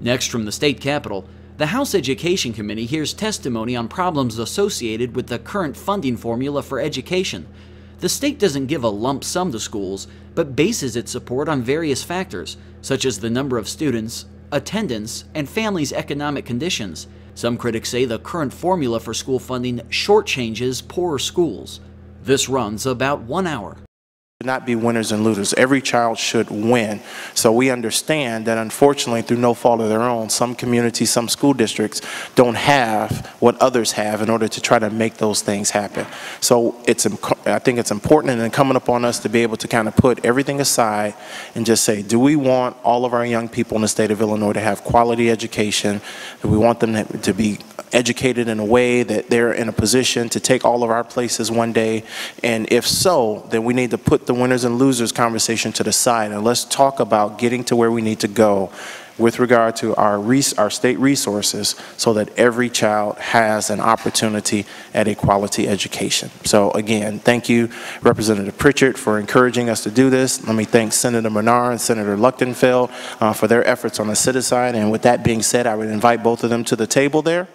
Next, from the state capitol, the House Education Committee hears testimony on problems associated with the current funding formula for education. The state doesn't give a lump sum to schools, but bases its support on various factors, such as the number of students, attendance, and families' economic conditions. Some critics say the current formula for school funding shortchanges poorer schools. This runs about 1 hour. Not be winners and losers. Every child should win. So we understand that unfortunately, through no fault of their own, some communities, some school districts don't have what others have in order to try to make those things happen. So I think it's important and incumbent upon us to be able to kind of put everything aside and just say, do we want all of our young people in the state of Illinois to have quality education? Do we want them to be educated in a way that they're in a position to take all of our places one day? And if so, then we need to put the winners and losers conversation to the side, and let's talk about getting to where we need to go with regard to our state resources so that every child has an opportunity at a quality education. So again, thank you, Representative Pritchett, for encouraging us to do this. Let me thank Senator Menard and Senator Luchtenfeld for their efforts on the sit-aside. And with that being said, I would invite both of them to the table there.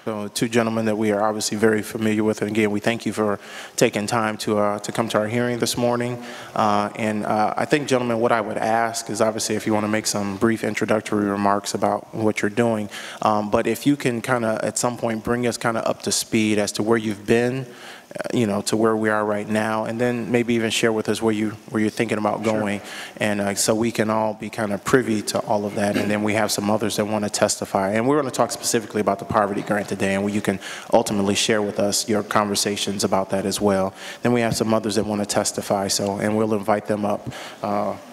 So two gentlemen that we are obviously very familiar with, and again, we thank you for taking time to come to our hearing this morning. I think, gentlemen, what I would ask is obviously if you want to make some brief introductory remarks about what you're doing, but if you can kind of at some point bring us kind of up to speed as to where you've been, you know, to where we are right now, and then maybe even share with us where you're thinking about going. Sure. And so we can all be kind of privy to all of that, and then we have some others that want to testify. And we're going to talk specifically about the poverty grant today, and you can ultimately share with us your conversations about that as well. Then we have some others that want to testify, and we'll invite them up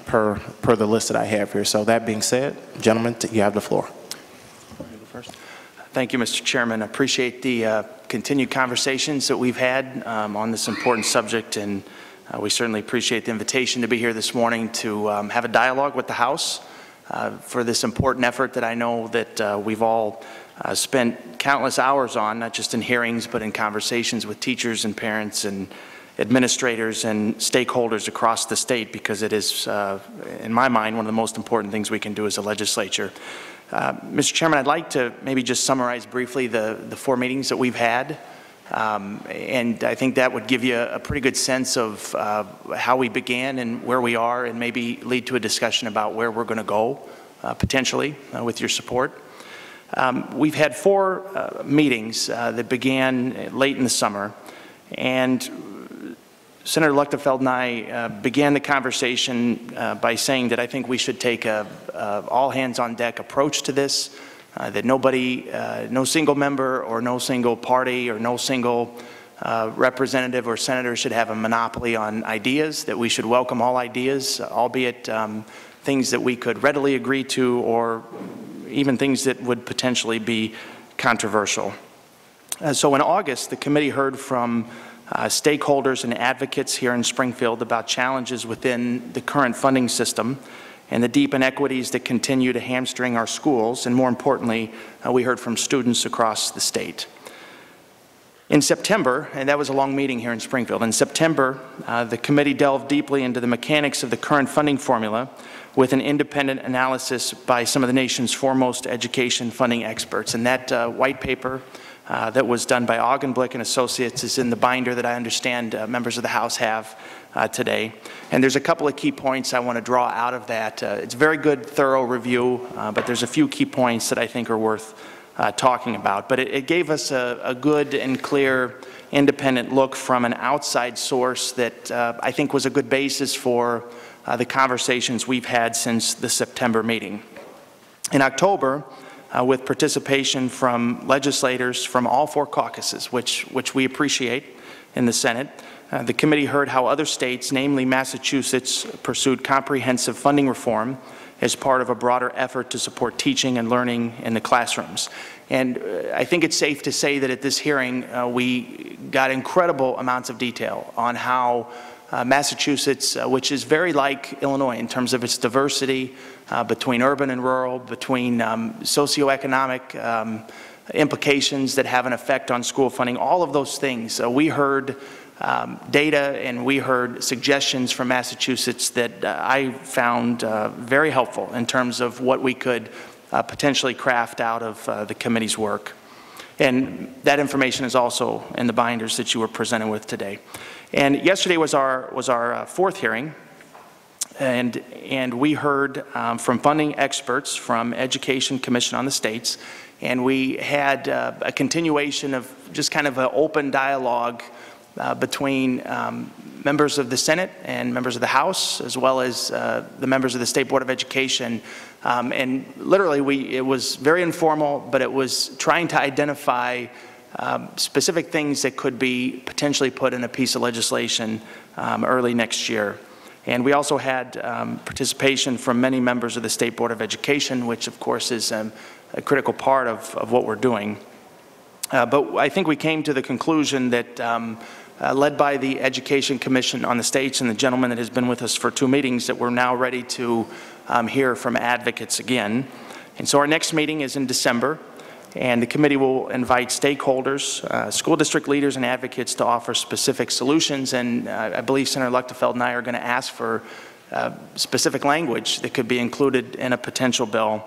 per the list that I have here. So that being said, gentlemen, you have the floor. Thank you, Mr. Chairman. I appreciate the continued conversations that we've had on this important subject, and we certainly appreciate the invitation to be here this morning to have a dialogue with the House for this important effort that I know that we've all spent countless hours on, not just in hearings, but in conversations with teachers and parents and administrators and stakeholders across the state, because it is, in my mind, one of the most important things we can do as a legislature. Mr. Chairman, I'd like to maybe just summarize briefly the 4 meetings that we've had, and I think that would give you a pretty good sense of how we began and where we are, and maybe lead to a discussion about where we're going to go, potentially, with your support. We've had 4 meetings that began late in the summer, and Senator Luchtenfeld and I began the conversation by saying that I think we should take a all-hands-on-deck approach to this, that nobody, no single member or no single party or no single representative or senator should have a monopoly on ideas, that we should welcome all ideas, albeit things that we could readily agree to or even things that would potentially be controversial. So in August, the committee heard from stakeholders and advocates here in Springfield about challenges within the current funding system and the deep inequities that continue to hamstring our schools, and more importantly, we heard from students across the state. In September, and that was a long meeting here in Springfield, in September, the committee delved deeply into the mechanics of the current funding formula with an independent analysis by some of the nation's foremost education funding experts. And that white paper that was done by Augenblick and Associates is in the binder that I understand members of the House have today. And there's a couple of key points I want to draw out of that. It's a very good, thorough review, but there's a few key points that I think are worth talking about. But it gave us a good and clear independent look from an outside source that I think was a good basis for the conversations we've had since the September meeting. In October, with participation from legislators from all 4 caucuses, which we appreciate in the Senate, the committee heard how other states, namely Massachusetts, pursued comprehensive funding reform as part of a broader effort to support teaching and learning in the classrooms. And I think it's safe to say that at this hearing, we got incredible amounts of detail on how Massachusetts, which is very like Illinois in terms of its diversity between urban and rural, between socioeconomic implications that have an effect on school funding, all of those things. We heard data and we heard suggestions from Massachusetts that I found very helpful in terms of what we could potentially craft out of the committee's work. And that information is also in the binders that you were presented with today. And yesterday was our fourth hearing, and we heard from funding experts from Education Commission on the States, and we had a continuation of just kind of an open dialogue between members of the Senate and members of the House, as well as the members of the State Board of Education. And literally, it was very informal, but it was trying to identify specific things that could be potentially put in a piece of legislation early next year. And we also had participation from many members of the State Board of Education, which of course is a critical part of what we're doing. But I think we came to the conclusion that led by the Education Commission on the States and the gentleman that has been with us for 2 meetings, that we're now ready to hear from advocates again. And so our next meeting is in December, and the committee will invite stakeholders, school district leaders and advocates to offer specific solutions. And I believe Senator Luchtefeld and I are going to ask for specific language that could be included in a potential bill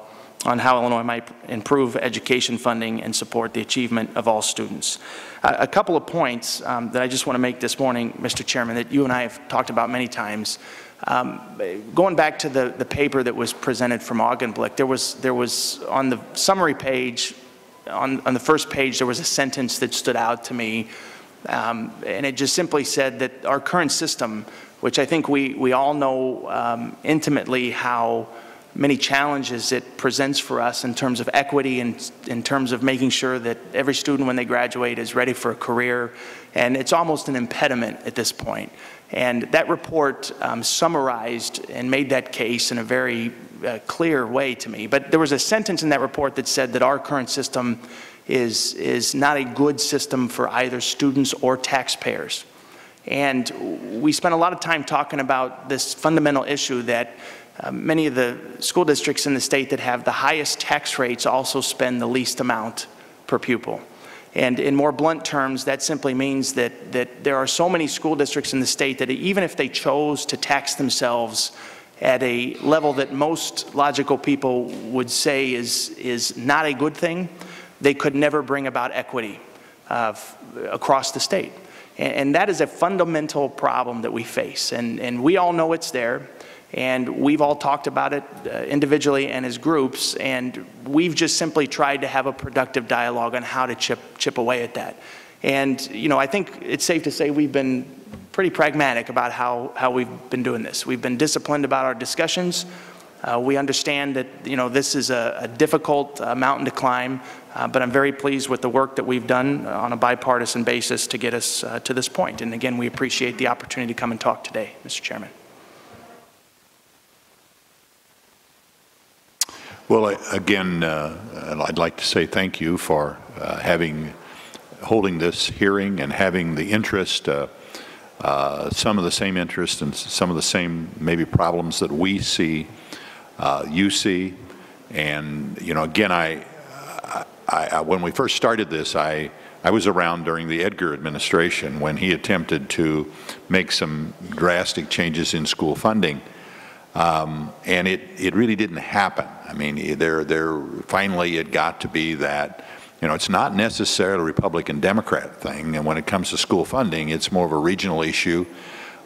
on how Illinois might improve education funding and support the achievement of all students. A couple of points that I just want to make this morning, Mr. Chairman, that you and I have talked about many times. Going back to the paper that was presented from Augenblick, there was on the summary page, on the first page, there was a sentence that stood out to me, and it just simply said that our current system, which I think we all know intimately how many challenges it presents for us in terms of equity and in terms of making sure that every student when they graduate is ready for a career, and it's almost an impediment at this point. And that report summarized and made that case in a very clear way to me. But there was a sentence in that report that said that our current system is not a good system for either students or taxpayers. And we spent a lot of time talking about this fundamental issue that many of the school districts in the state that have the highest tax rates also spend the least amount per pupil. And in more blunt terms, that simply means that there are so many school districts in the state that even if they chose to tax themselves at a level that most logical people would say is not a good thing, they could never bring about equity across the state. And that is a fundamental problem that we face. And we all know it's there. And we've all talked about it individually and as groups, and we've just simply tried to have a productive dialogue on how to chip away at that. And, you know, I think it's safe to say we've been pretty pragmatic about how we've been doing this. We've been disciplined about our discussions. We understand that, you know, this is a difficult mountain to climb, but I'm very pleased with the work that we've done on a bipartisan basis to get us to this point. And again, we appreciate the opportunity to come and talk today, Mr. Chairman. Well, again, I'd like to say thank you for holding this hearing and having the interest, some of the same interest and some of the same maybe problems that we see, you see. And, you know, again, when we first started this, I was around during the Edgar administration when he attempted to make some drastic changes in school funding. And it really didn't happen. I mean, finally it got to be that, you know, it's not necessarily a Republican-Democrat thing, and when it comes to school funding, it's more of a regional issue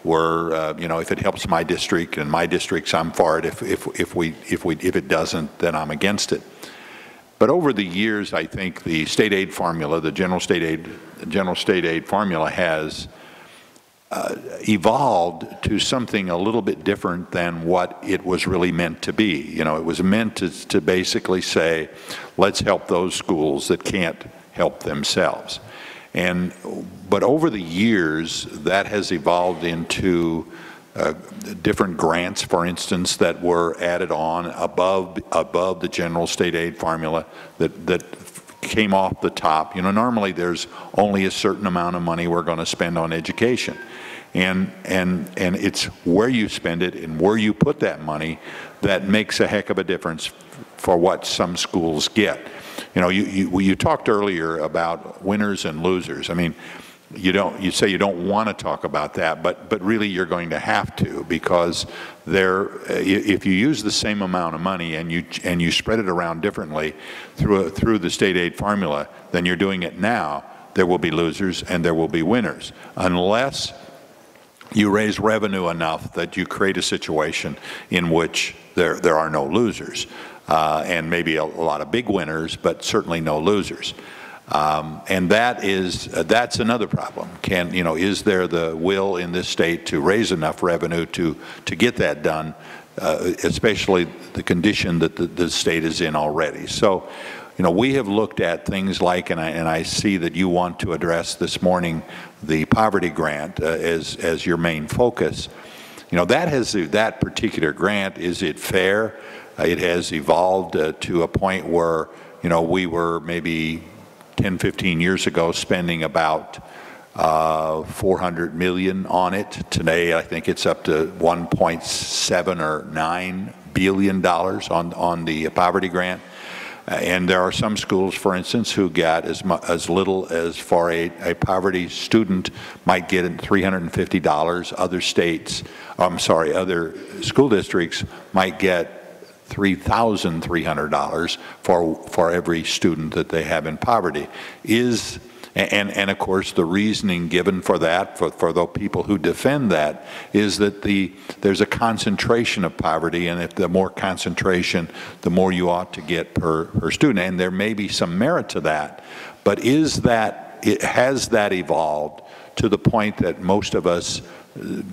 where, you know, if it helps my district and my districts, I'm for it. If it doesn't, then I'm against it. But over the years, I think the state aid formula, the general state aid formula has evolved to something a little bit different than what it was really meant to be. You know, it was meant to basically say, let's help those schools that can't help themselves. But over the years, that has evolved into different grants, for instance, that were added on above the general state aid formula that came off the top. You know, normally there's only a certain amount of money we're going to spend on education. And it's where you spend it and where you put that money that makes a heck of a difference for what some schools get. You know, you talked earlier about winners and losers. I mean, you say you don't want to talk about that, but really you're going to have to, because if you use the same amount of money and you spread it around differently through the state aid formula than you're doing it now, there will be losers and there will be winners, unless you raise revenue enough that you create a situation in which there are no losers, and maybe a lot of big winners, but certainly no losers. And that's another problem. Is there the will in this state to raise enough revenue to get that done, especially the condition that the state is in already? So, we have looked at things like, and I see that you want to address this morning the poverty grant as your main focus. That particular grant, is it fair? It has evolved to a point where, we were maybe 10, 15 years ago spending about $400 million on it. Today, I think it's up to $1.7 or $9 billion on the poverty grant. And there are some schools, for instance, who get as little as, for a poverty student might get $350. Other school districts might get $3,300 for every student that they have in poverty. And of course, the reasoning given for that, for the people who defend that, is that there's a concentration of poverty, and if the more concentration, the more you ought to get per student. And there may be some merit to that, but has that evolved to the point that most of us,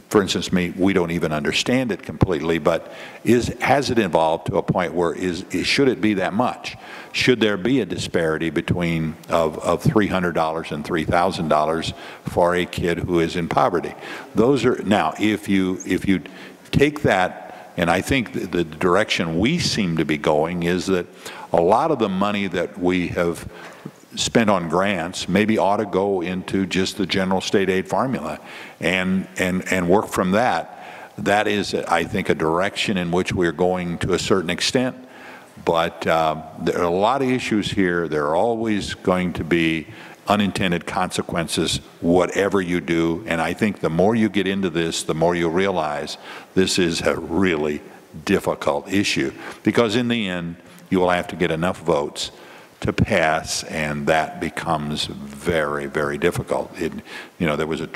for instance, we don't even understand it completely, but has it evolved to a point where should it be that much? Should there be a disparity between of $300 and $3,000 for a kid who is in poverty? Now, if you take that, and I think the direction we seem to be going is that a lot of the money that we have spent on grants maybe ought to go into just the general state aid formula and work from that. That is, I think, a direction in which we're going to a certain extent. But there are a lot of issues here. There are always going to be unintended consequences, whatever you do. And I think the more you get into this, the more you realize this is a really difficult issue. Because in the end, you will have to get enough votes to pass, and that becomes very, very difficult. There was a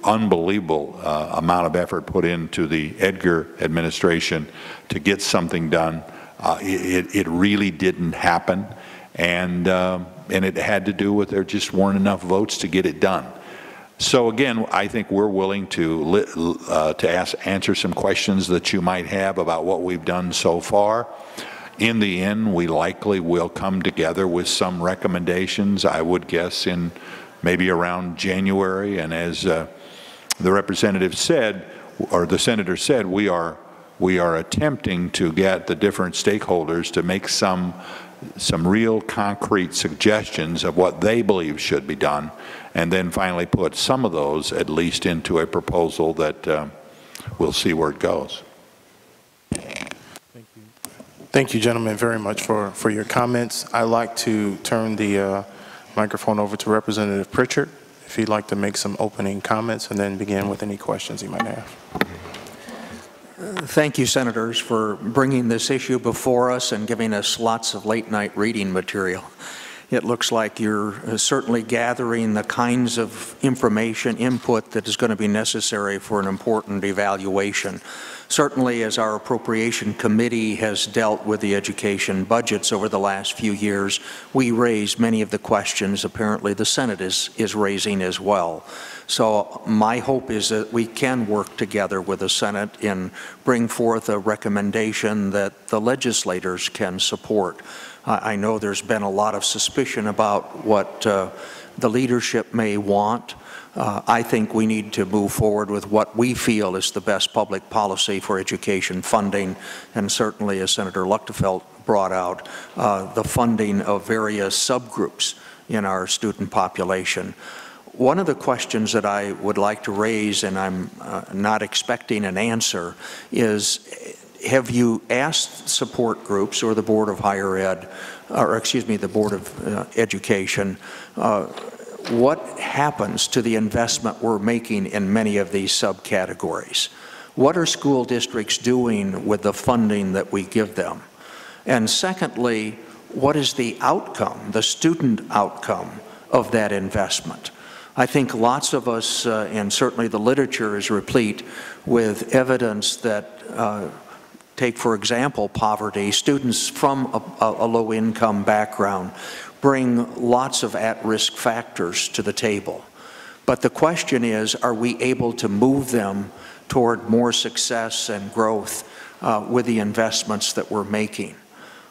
unbelievable amount of effort put into the Edgar administration to get something done. It really didn't happen, and it had to do with there just weren't enough votes to get it done. So again, I think we're willing to answer some questions that you might have about what we've done so far. In the end, we likely will come together with some recommendations, I would guess, in maybe around January. And as the representative said, or the senator said, we are attempting to get the different stakeholders to make some real concrete suggestions of what they believe should be done, and then finally put some of those at least into a proposal that we'll see where it goes. Thank you, gentlemen, very much for your comments. I'd like to turn the microphone over to Representative Pritchard, if he'd like to make some opening comments, and then begin with any questions he might have. Thank you, Senators, for bringing this issue before us and giving us lots of late-night reading material. It looks like you're certainly gathering the kinds of information, input that is going to be necessary for an important evaluation. Certainly, as our Appropriation Committee has dealt with the education budgets over the last few years, we raised many of the questions apparently the Senate is raising as well. So my hope is that we can work together with the Senate and bring forth a recommendation that the legislators can support. I know there's been a lot of suspicion about what the leadership may want. I think we need to move forward with what we feel is the best public policy for education funding, and certainly, as Senator Luchtefeld brought out, the funding of various subgroups in our student population. One of the questions that I would like to raise, and I'm not expecting an answer, is have you asked support groups or the Board of Higher Ed, or excuse me, the Board of Education, what happens to the investment we're making in many of these subcategories? What are school districts doing with the funding that we give them? And secondly, what is the outcome, the student outcome of that investment? I think lots of us, and certainly the literature is replete with evidence that, take for example poverty, students from a low-income background bring lots of at-risk factors to the table. But the question is, are we able to move them toward more success and growth with the investments that we're making?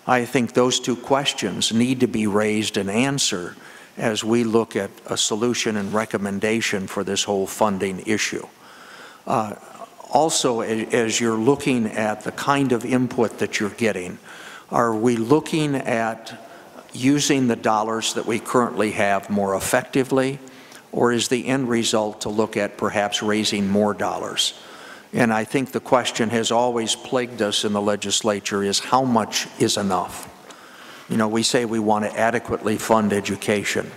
I think those two questions need to be raised and answered as we look at a solution and recommendation for this whole funding issue. Also, as you're looking at the kind of input that you're getting, are we looking at using the dollars that we currently have more effectively, or is the end result to look at perhaps raising more dollars? And I think the question has always plagued us in the legislature is how much is enough? You know, we say we want to adequately fund education,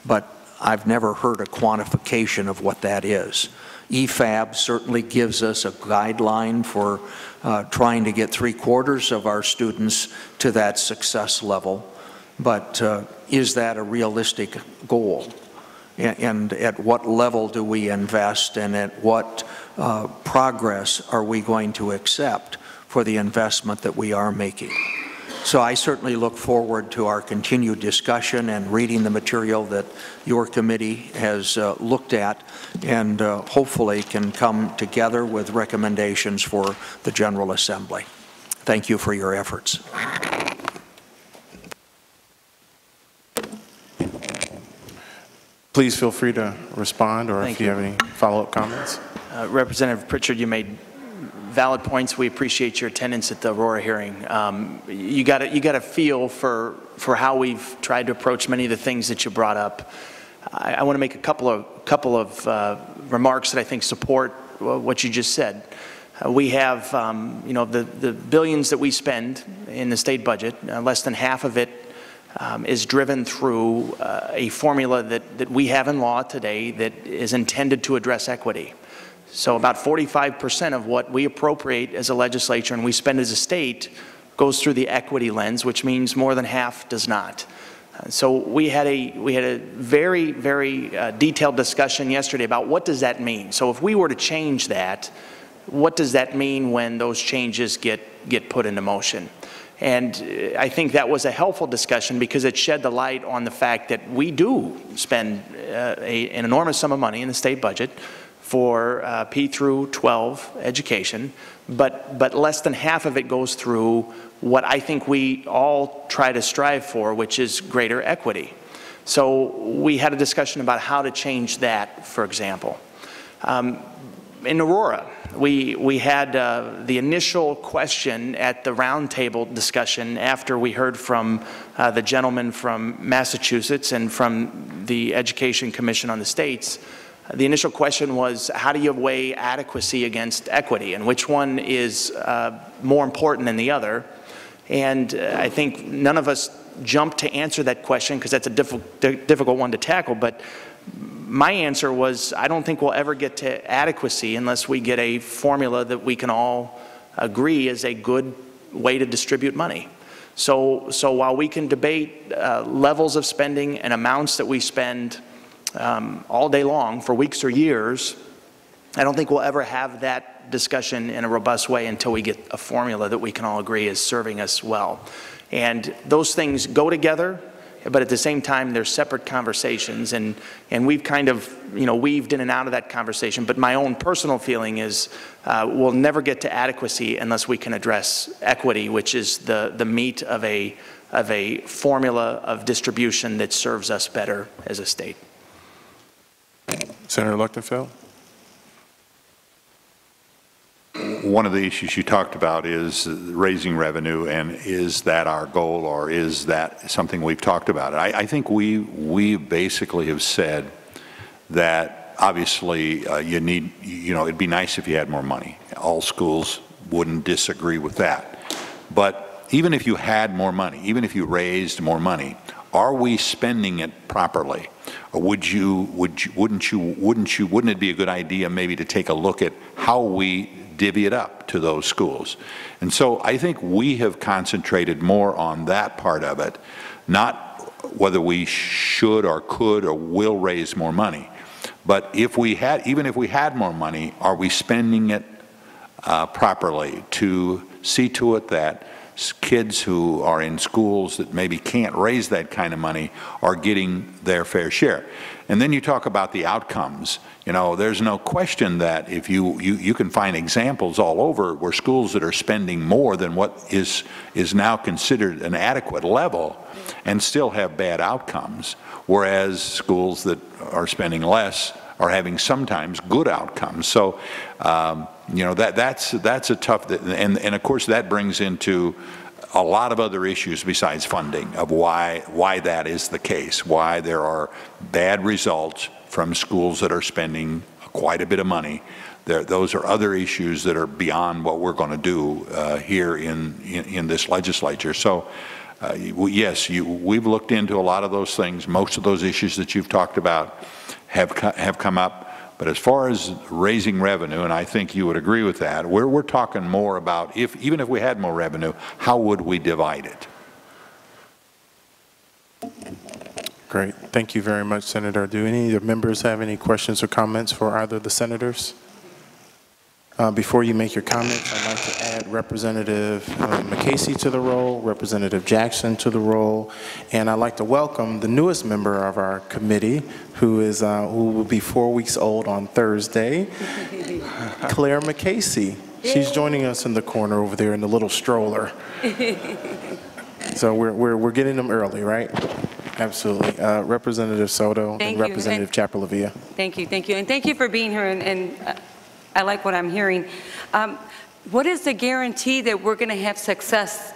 but I've never heard a quantification of what that is. EFAB certainly gives us a guideline for trying to get 3/4 of our students to that success level, but is that a realistic goal? And at what level do we invest, and at what progress are we going to accept for the investment that we are making? So I certainly look forward to our continued discussion and reading the material that your committee has looked at, and hopefully can come together with recommendations for the General Assembly. Thank you for your efforts. Please feel free to respond, or if you have any follow-up comments. Representative Pritchard, you made valid points. We appreciate your attendance at the Aurora hearing. You got a feel for how we've tried to approach many of the things that you brought up. I want to make a couple of remarks that I think support what you just said. We have, you know, the billions that we spend in the state budget, less than half of it is driven through a formula that we have in law today that is intended to address equity. So about 45% of what we appropriate as a legislature and we spend as a state goes through the equity lens, which means more than half does not. So we had a very, very detailed discussion yesterday about what does that mean. So if we were to change that, what does that mean when those changes get put into motion? And I think that was a helpful discussion because it shed the light on the fact that we do spend an enormous sum of money in the state budget for P through 12 education, but less than half of it goes through what I think we all try to strive for, which is greater equity. So we had a discussion about how to change that, for example. In Aurora, we had the initial question at the roundtable discussion after we heard from the gentleman from Massachusetts and from the Education Commission on the states. The initial question was, how do you weigh adequacy against equity, and which one is more important than the other? And I think none of us jumped to answer that question because that's a difficult one to tackle, but my answer was, I don't think we'll ever get to adequacy unless we get a formula that we can all agree is a good way to distribute money. So while we can debate levels of spending and amounts that we spend all day long for weeks or years, I don't think we'll ever have that discussion in a robust way until we get a formula that we can all agree is serving us well. And those things go together, but at the same time, they're separate conversations, and we've kind of, you know, weaved in and out of that conversation. But my own personal feeling is we'll never get to adequacy unless we can address equity, which is the meat of a formula of distribution that serves us better as a state. Senator Lichtenfeld. One of the issues you talked about is raising revenue, and is that our goal, or is that something we've talked about? I think we basically have said that obviously you need, you know, it'd be nice if you had more money. All schools wouldn't disagree with that. But even if you had more money, even if you raised more money, are we spending it properly? wouldn't it be a good idea maybe to take a look at how we divvy it up to those schools? And so I think we have concentrated more on that part of it, not whether we should or could or will raise more money. But even if we had more money, are we spending it properly to see to it that kids who are in schools that maybe can't raise that kind of money are getting their fair share? And then you talk about the outcomes. You know, there's no question that if you can find examples all over where schools that are spending more than what is now considered an adequate level and still have bad outcomes, whereas schools that are spending less are having sometimes good outcomes. So, you know, that's a tough, and of course that brings into a lot of other issues besides funding of why that is the case, why there are bad results from schools that are spending quite a bit of money. Those are other issues that are beyond what we're going to do here in this legislature. So, yes, we've looked into a lot of those things. Most of those issues that you've talked about have come up. But as far as raising revenue, and I think you would agree with that, we're talking more about even if we had more revenue, how would we divide it? Great. Thank you very much, Senator. Do any of the members have any questions or comments for either of the senators? Before you make your comments, I'd like to add Representative McCasey to the role, Representative Jackson to the role, and I'd like to welcome the newest member of our committee, who will be 4 weeks old on Thursday, Claire McCasey. She's joining us in the corner over there in the little stroller. So we're getting them early, right? Absolutely. Representative Soto and Representative Chaparlavia. Thank you, and thank you for being here, and I like what I'm hearing. What is the guarantee that we're going to have success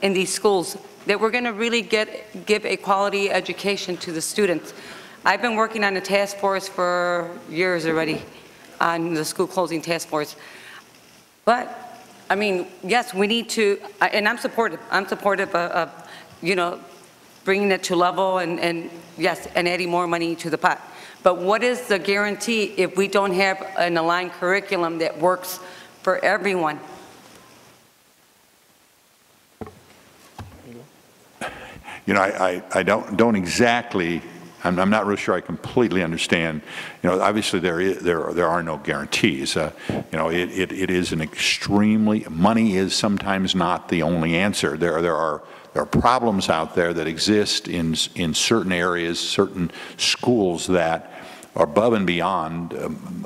in these schools, that we're going to really give a quality education to the students? I've been working on the task force for years already, on the school closing task force. But, I mean, yes, we need to, and I'm supportive of, you know, bringing it to level and yes, and adding more money to the pot. But what is the guarantee if we don't have an aligned curriculum that works for everyone? You know, I don't exactly, I'm not real sure I completely understand. You know, obviously there are no guarantees. You know, it is an extremely, money is sometimes not the only answer. There are problems out there that exist in certain areas, certain schools that are above and beyond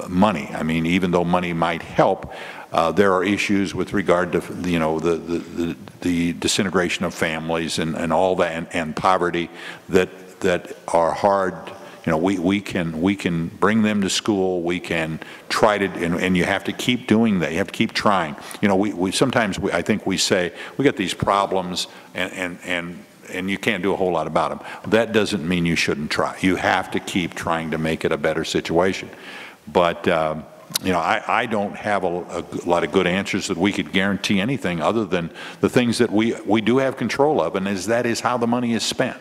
money. I mean, even though money might help, there are issues with regard to, you know, the disintegration of families and all that, and poverty that are hard. You know, we can bring them to school. We can try to, and you have to keep doing that. You have to keep trying. You know, we sometimes I think we say we got these problems and you can't do a whole lot about them. That doesn't mean you shouldn't try. You have to keep trying to make it a better situation. But you know, I don't have a lot of good answers that we could guarantee anything other than the things that we do have control of, and that is how the money is spent.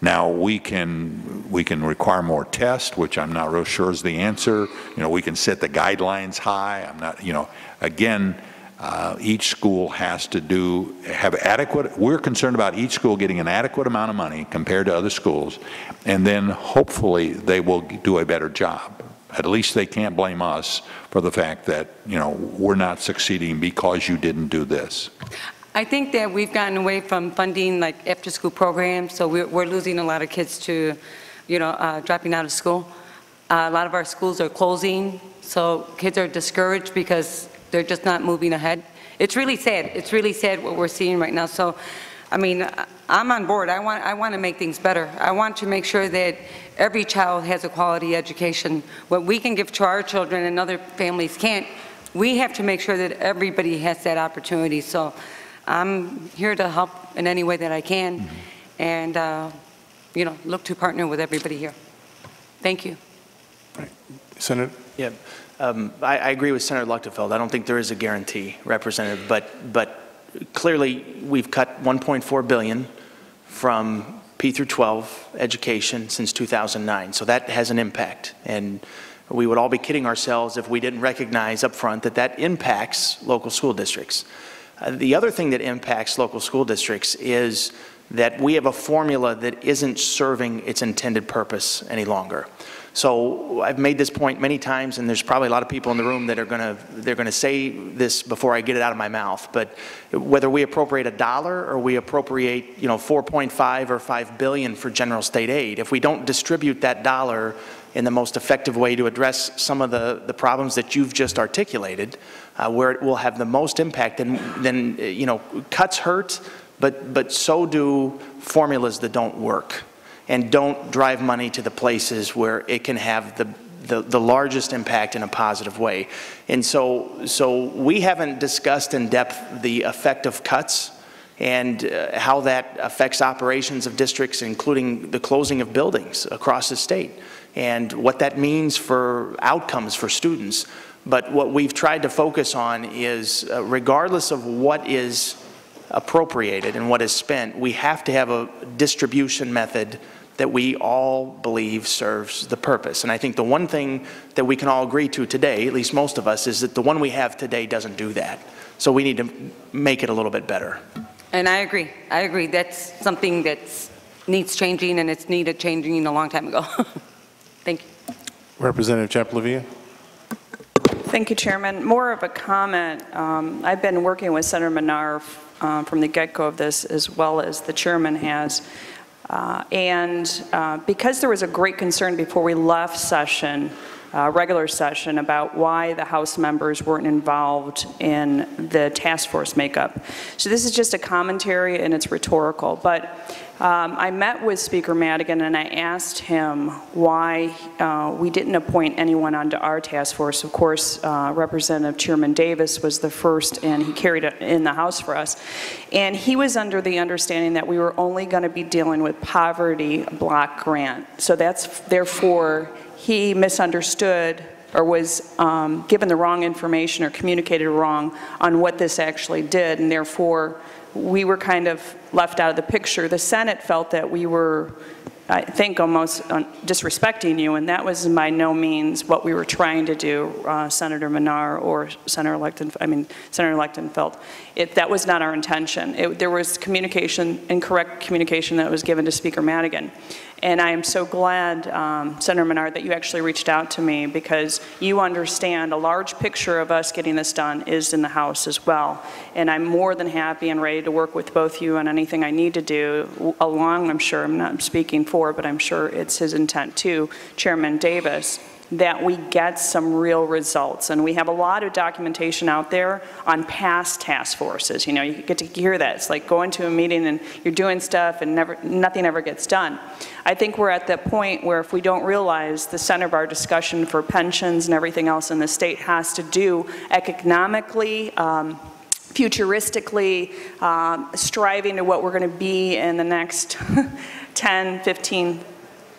Now, we can require more tests, which I'm not real sure is the answer. You know, we can set the guidelines high. I'm not, you know, again, each school has to have adequate, we're concerned about each school getting an adequate amount of money compared to other schools, and then hopefully they will do a better job. At least they can't blame us for the fact that, you know, we're not succeeding because you didn't do this. I think that we've gotten away from funding like after-school programs, so we're losing a lot of kids to, you know, dropping out of school. A lot of our schools are closing, so kids are discouraged because they're just not moving ahead. It's really sad. It's really sad what we're seeing right now. So, I mean, I'm on board. I want to make things better. I want to make sure that every child has a quality education. What we can give to our children and other families can't, we have to make sure that everybody has that opportunity. So I'm here to help in any way that I can, and you know, look to partner with everybody here. Thank you. Right. Senator? Yeah, I agree with Senator Luchtenfeld. I don't think there is a guarantee, Representative, but clearly we've cut $1.4 billion from P through 12 education since 2009. So that has an impact. And we would all be kidding ourselves if we didn't recognize up front that that impacts local school districts. The other thing that impacts local school districts is that we have a formula that isn't serving its intended purpose any longer. So I've made this point many times, and there's probably a lot of people in the room that are going to say this before I get it out of my mouth. But whether we appropriate $1 or we appropriate, 4.5 or $5 billion for general state aid, if we don't distribute that dollar in the most effective way to address some of the problems that you've just articulated, where it will have the most impact, then cuts hurt, but so do formulas that don't work and don't drive money to the places where it can have the largest impact in a positive way. And so we haven't discussed in depth the effect of cuts and how that affects operations of districts, including the closing of buildings across the state, and what that means for outcomes for students. But what we've tried to focus on is, regardless of what is appropriated and what is spent, we have to have a distribution method that we all believe serves the purpose. And I think the one thing that we can all agree to today, at least most of us, is that the one we have today doesn't do that. So we need to make it a little bit better. And I agree. I agree. That's something that needs changing, and it's needed changing a long time ago. Thank you. Representative Chaplavia. Thank you, Chairman. More of a comment. I've been working with Senator Menard from the get-go of this, as well as the chairman has. Because there was a great concern before we left session, regular session, about why the House members weren't involved in the task force makeup. So this is just a commentary, and it's rhetorical. But I met with Speaker Madigan, and I asked him why we didn't appoint anyone onto our task force. Of course, Representative Chairman Davis was the first, and he carried it in the House for us. And he was under the understanding that we were only going to be dealing with poverty block grant. So that's, therefore, he misunderstood or was given the wrong information or communicated wrong on what this actually did, and therefore we were kind of left out of the picture. The Senate felt that we were, I think, almost disrespecting you, and that was by no means what we were trying to do, Senator Menard or Senator Lechtenfeld. That was not our intention. There was communication, incorrect communication that was given to Speaker Madigan. And I am so glad, Senator Menard, that you actually reached out to me, because you understand a large picture of us getting this done is in the House as well. And I'm more than happy and ready to work with both you on anything I need to do, along, I'm sure, I'm not speaking for, but I'm sure it's his intent too, Chairman Davis, that we get some real results. And we have a lot of documentation out there on past task forces. You get to hear that. It's like going to a meeting and you're doing stuff and nothing ever gets done. I think we're at that point where if we don't realize the center of our discussion for pensions and everything else in the state has to do economically, futuristically, striving to what we're going to be in the next 10, 15,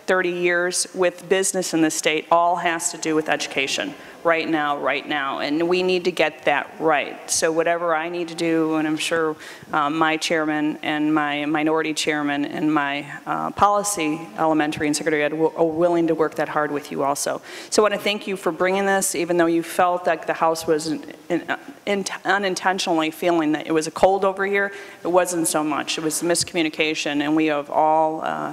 30 years with business in the state, all has to do with education right now, and we need to get that right. So whatever I need to do, and I'm sure my chairman and my minority chairman and my policy elementary and secretary ed are willing to work that hard with you also. So I want to thank you for bringing this, even though you felt like the House was unintentionally feeling that it was a cold over here. It wasn't so much. It was miscommunication, and we have all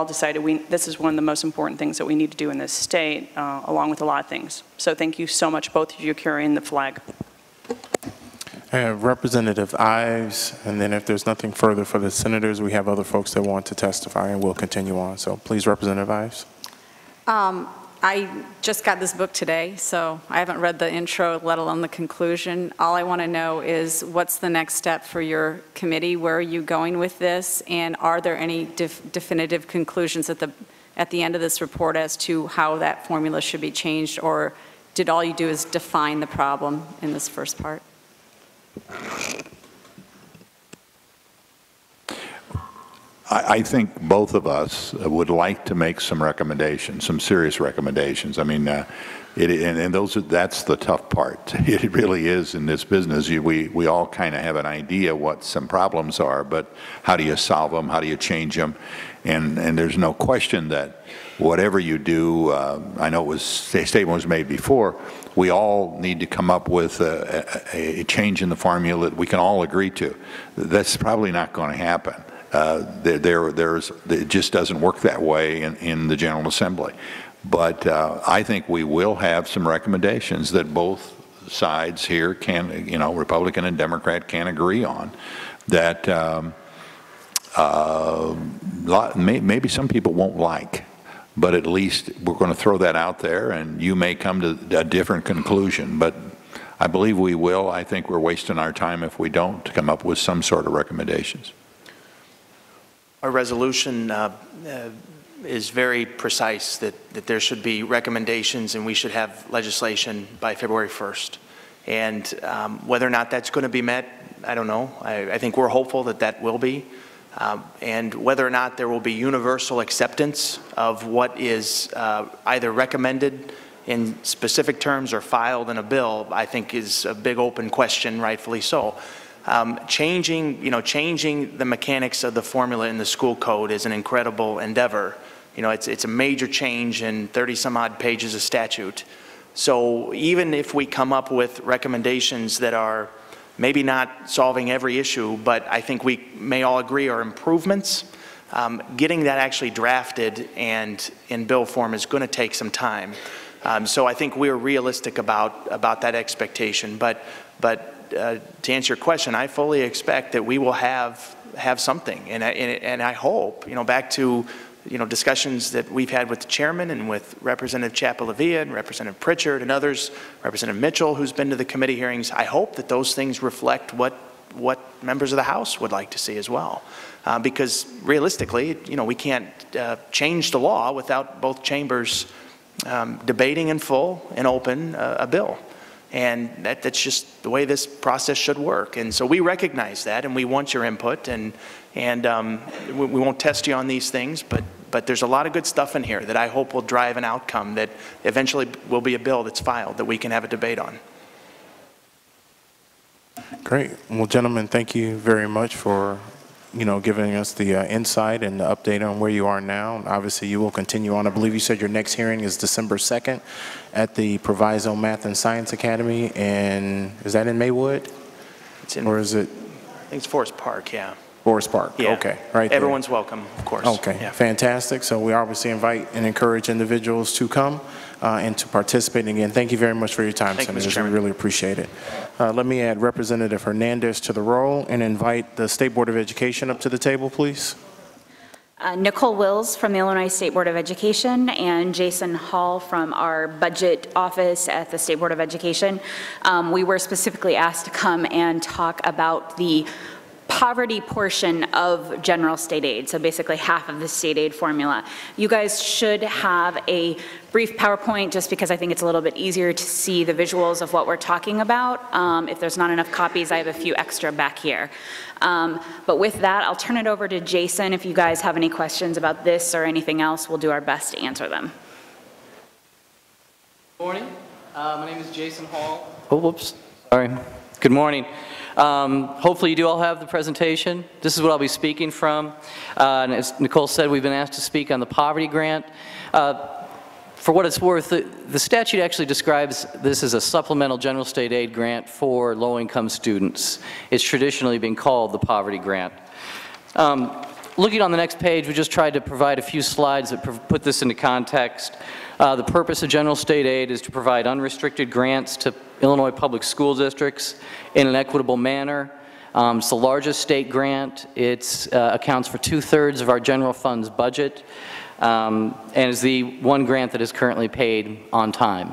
decided this is one of the most important things that we need to do in this state, along with a lot of things. So thank you so much, both of you, carrying the flag. I have Representative Ives, and then if there's nothing further for the senators, we have other folks that want to testify, and we'll continue on. So please, Representative Ives. I just got this book today, so I haven't read the intro, let alone the conclusion. All I want to know is what's the next step for your committee? Where are you going with this? And are there any definitive conclusions at the end of this report as to how that formula should be changed, or did all you do is define the problem in this first part? I think both of us would like to make some recommendations, some serious recommendations. I mean, that's the tough part. It really is in this business. We all kind of have an idea what some problems are, but how do you solve them? How do you change them? And there's no question that whatever you do, I know a statement was made before, we all need to come up with a change in the formula that we can all agree to. That's probably not going to happen. It just doesn't work that way in the General Assembly. But I think we will have some recommendations that both sides here can, Republican and Democrat can agree on, that maybe some people won't like, but at least we're going to throw that out there, and you may come to a different conclusion. But I believe we will. I think we're wasting our time if we don't to come up with some sort of recommendations. Our resolution is very precise that there should be recommendations and we should have legislation by February 1st. And whether or not that's going to be met, I don't know. I think we're hopeful that that will be. And whether or not there will be universal acceptance of what is either recommended in specific terms or filed in a bill, I think is a big open question, rightfully so. Changing the mechanics of the formula in the school code is an incredible endeavor. It's a major change in 30-some-odd pages of statute. So even if we come up with recommendations that are maybe not solving every issue, but I think we may all agree are improvements, getting that actually drafted and in bill form is going to take some time. So I think we're realistic about that expectation. But to answer your question, I fully expect that we will have something, and I hope, back to discussions that we've had with the chairman and with Representative Chapa-Lavia and Representative Pritchard and others, Representative Mitchell, who's been to the committee hearings. I hope that those things reflect what members of the House would like to see as well, because realistically, we can't change the law without both chambers debating in full and open a bill. And that's just the way this process should work. And so we recognize that, and we want your input, and we won't test you on these things, but there's a lot of good stuff in here that I hope will drive an outcome that eventually will be a bill that's filed that we can have a debate on. Great. Well, gentlemen, thank you very much for giving us the insight and the update on where you are now. Obviously, you will continue on. I believe you said your next hearing is December 2nd at the Proviso Math and Science Academy, and is that in Maywood? Or is it? I think it's Forest Park, yeah. Forest Park, yeah. Okay. Right there. Everyone's welcome, of course. Okay, yeah. Fantastic. So we obviously invite and encourage individuals to come and to participate. Again, thank you very much for your time, Senators. We really appreciate it. Let me add Representative Hernandez to the roll and invite the State Board of Education up to the table, please. Nicole Wills from the Illinois State Board of Education and Jason Hall from our budget office at the State Board of Education. We were specifically asked to come and talk about the poverty portion of general state aid, so basically half of the state aid formula. You guys should have a brief PowerPoint just because I think it's a little bit easier to see the visuals of what we're talking about. If there's not enough copies, I have a few extra back here. But with that, I'll turn it over to Jason. If you guys have any questions about this or anything else, we'll do our best to answer them. Good morning. My name is Jason Hall. Oh, whoops. Sorry. Good morning. Hopefully you do all have the presentation. This is what I'll be speaking from. And as Nicole said, we've been asked to speak on the poverty grant. For what it's worth, the statute actually describes this as a supplemental general state aid grant for low-income students. It's traditionally been called the poverty grant. Looking on the next page, we just tried to provide a few slides that put this into context. The purpose of general state aid is to provide unrestricted grants to Illinois public school districts in an equitable manner. It's the largest state grant. It accounts for 2/3 of our general funds budget and is the one grant that is currently paid on time.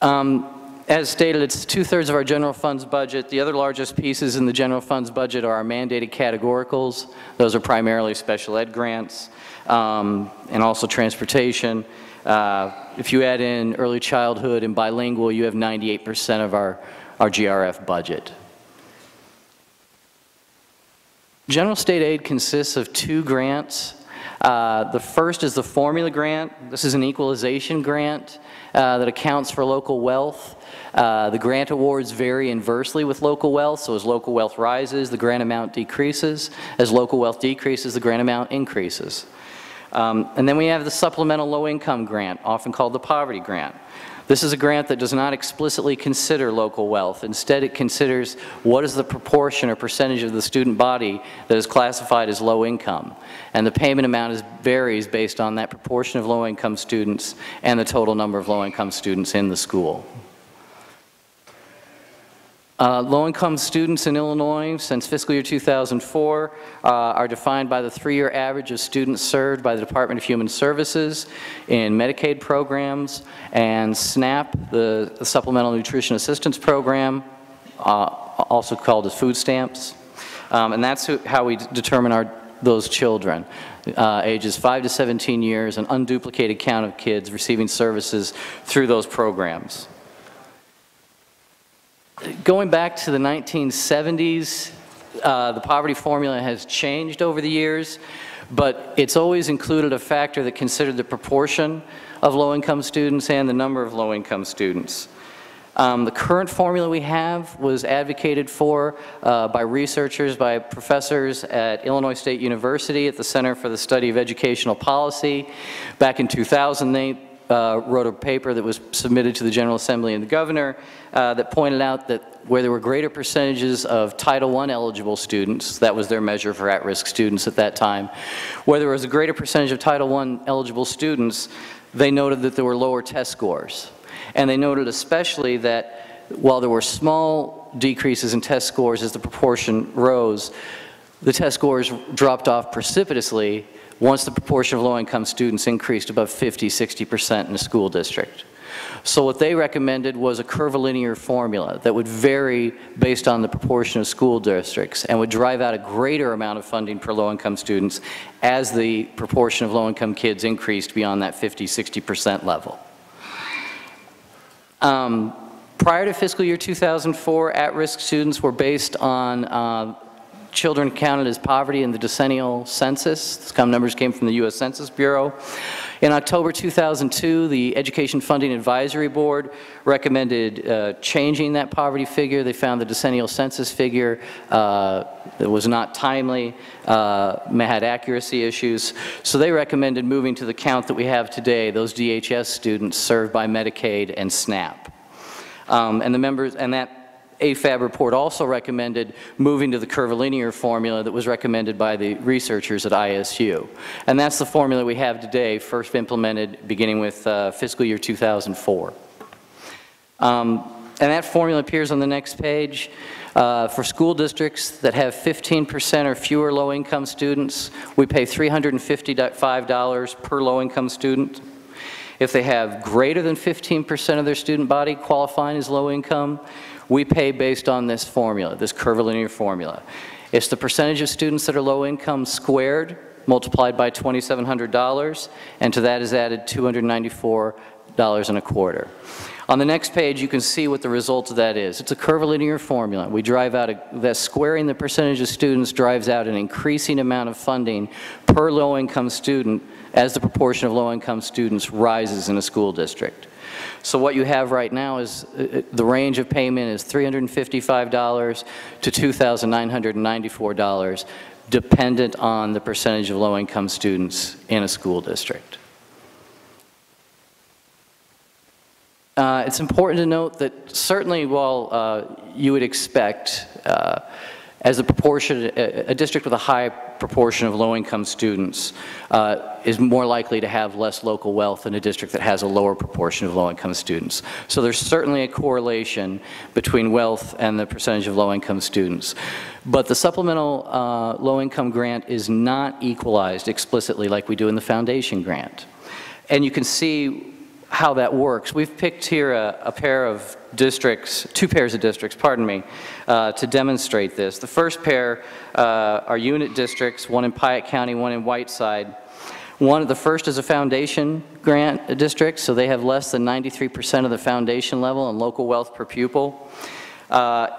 As stated, it's 2/3 of our general funds budget. The other largest pieces in the general funds budget are our mandated categoricals. Those are primarily special ed grants and also transportation. If you add in early childhood and bilingual, you have 98% of our GRF budget. General state aid consists of two grants. The first is the formula grant. This is an equalization grant that accounts for local wealth. The grant awards vary inversely with local wealth, so as local wealth rises, the grant amount decreases. As local wealth decreases, the grant amount increases. And then we have the supplemental low-income grant, often called the poverty grant. This is a grant that does not explicitly consider local wealth. Instead, it considers what is the proportion or percentage of the student body that is classified as low income. And the payment amount varies based on that proportion of low-income students and the total number of low-income students in the school. Low-income students in Illinois since fiscal year 2004 are defined by the 3-year average of students served by the Department of Human Services in Medicaid programs and SNAP, the Supplemental Nutrition Assistance Program, also called as food stamps. And that's how we determine those children, ages 5 to 17 years, an unduplicated count of kids receiving services through those programs. Going back to the 1970s, the poverty formula has changed over the years, but it's always included a factor that considered the proportion of low-income students and the number of low-income students. The current formula we have was advocated for by researchers, by professors at Illinois State University at the Center for the Study of Educational Policy. Back in 2000, they wrote a paper that was submitted to the General Assembly and the Governor that pointed out that where there were greater percentages of Title I eligible students, that was their measure for at-risk students at that time, where there was a greater percentage of Title I eligible students, they noted that there were lower test scores. And they noted especially that while there were small decreases in test scores as the proportion rose, the test scores dropped off precipitously once the proportion of low-income students increased above 50–60% in a school district. So what they recommended was a curvilinear formula that would vary based on the proportion of school districts and would drive out a greater amount of funding per low-income students as the proportion of low-income kids increased beyond that 50–60% level. Prior to fiscal year 2004, at-risk students were based on children counted as poverty in the decennial census. The numbers came from the U.S. Census Bureau. In October 2002, the Education Funding Advisory Board recommended changing that poverty figure. They found the decennial census figure that was not timely, had accuracy issues. So they recommended moving to the count that we have today, those DHS students served by Medicaid and SNAP. And that AFAB report also recommended moving to the curvilinear formula that was recommended by the researchers at ISU. And that's the formula we have today, first implemented beginning with fiscal year 2004. And that formula appears on the next page. For school districts that have 15% or fewer low-income students, we pay $355 per low-income student. If they have greater than 15% of their student body qualifying as low income, we pay based on this formula, this curvilinear formula. It's the percentage of students that are low income squared, multiplied by $2,700, and to that is added $294.25. On the next page, you can see what the result of that is. It's a curvilinear formula. We drive out that squaring the percentage of students drives out an increasing amount of funding per low-income student as the proportion of low-income students rises in a school district. So what you have right now is the range of payment is $355 to $2,994, dependent on the percentage of low-income students in a school district. It's important to note that certainly while you would expect as a proportion, a district with a high proportion of low-income students is more likely to have less local wealth than a district that has a lower proportion of low-income students. So there's certainly a correlation between wealth and the percentage of low-income students. But the supplemental low-income grant is not equalized explicitly like we do in the foundation grant. And you can see how that works. We've picked here a pair of districts, two pairs of districts, pardon me, to demonstrate this. The first pair are unit districts, one in Piatt County, one in Whiteside. The first is a foundation grant district, so they have less than 93% of the foundation level and local wealth per pupil.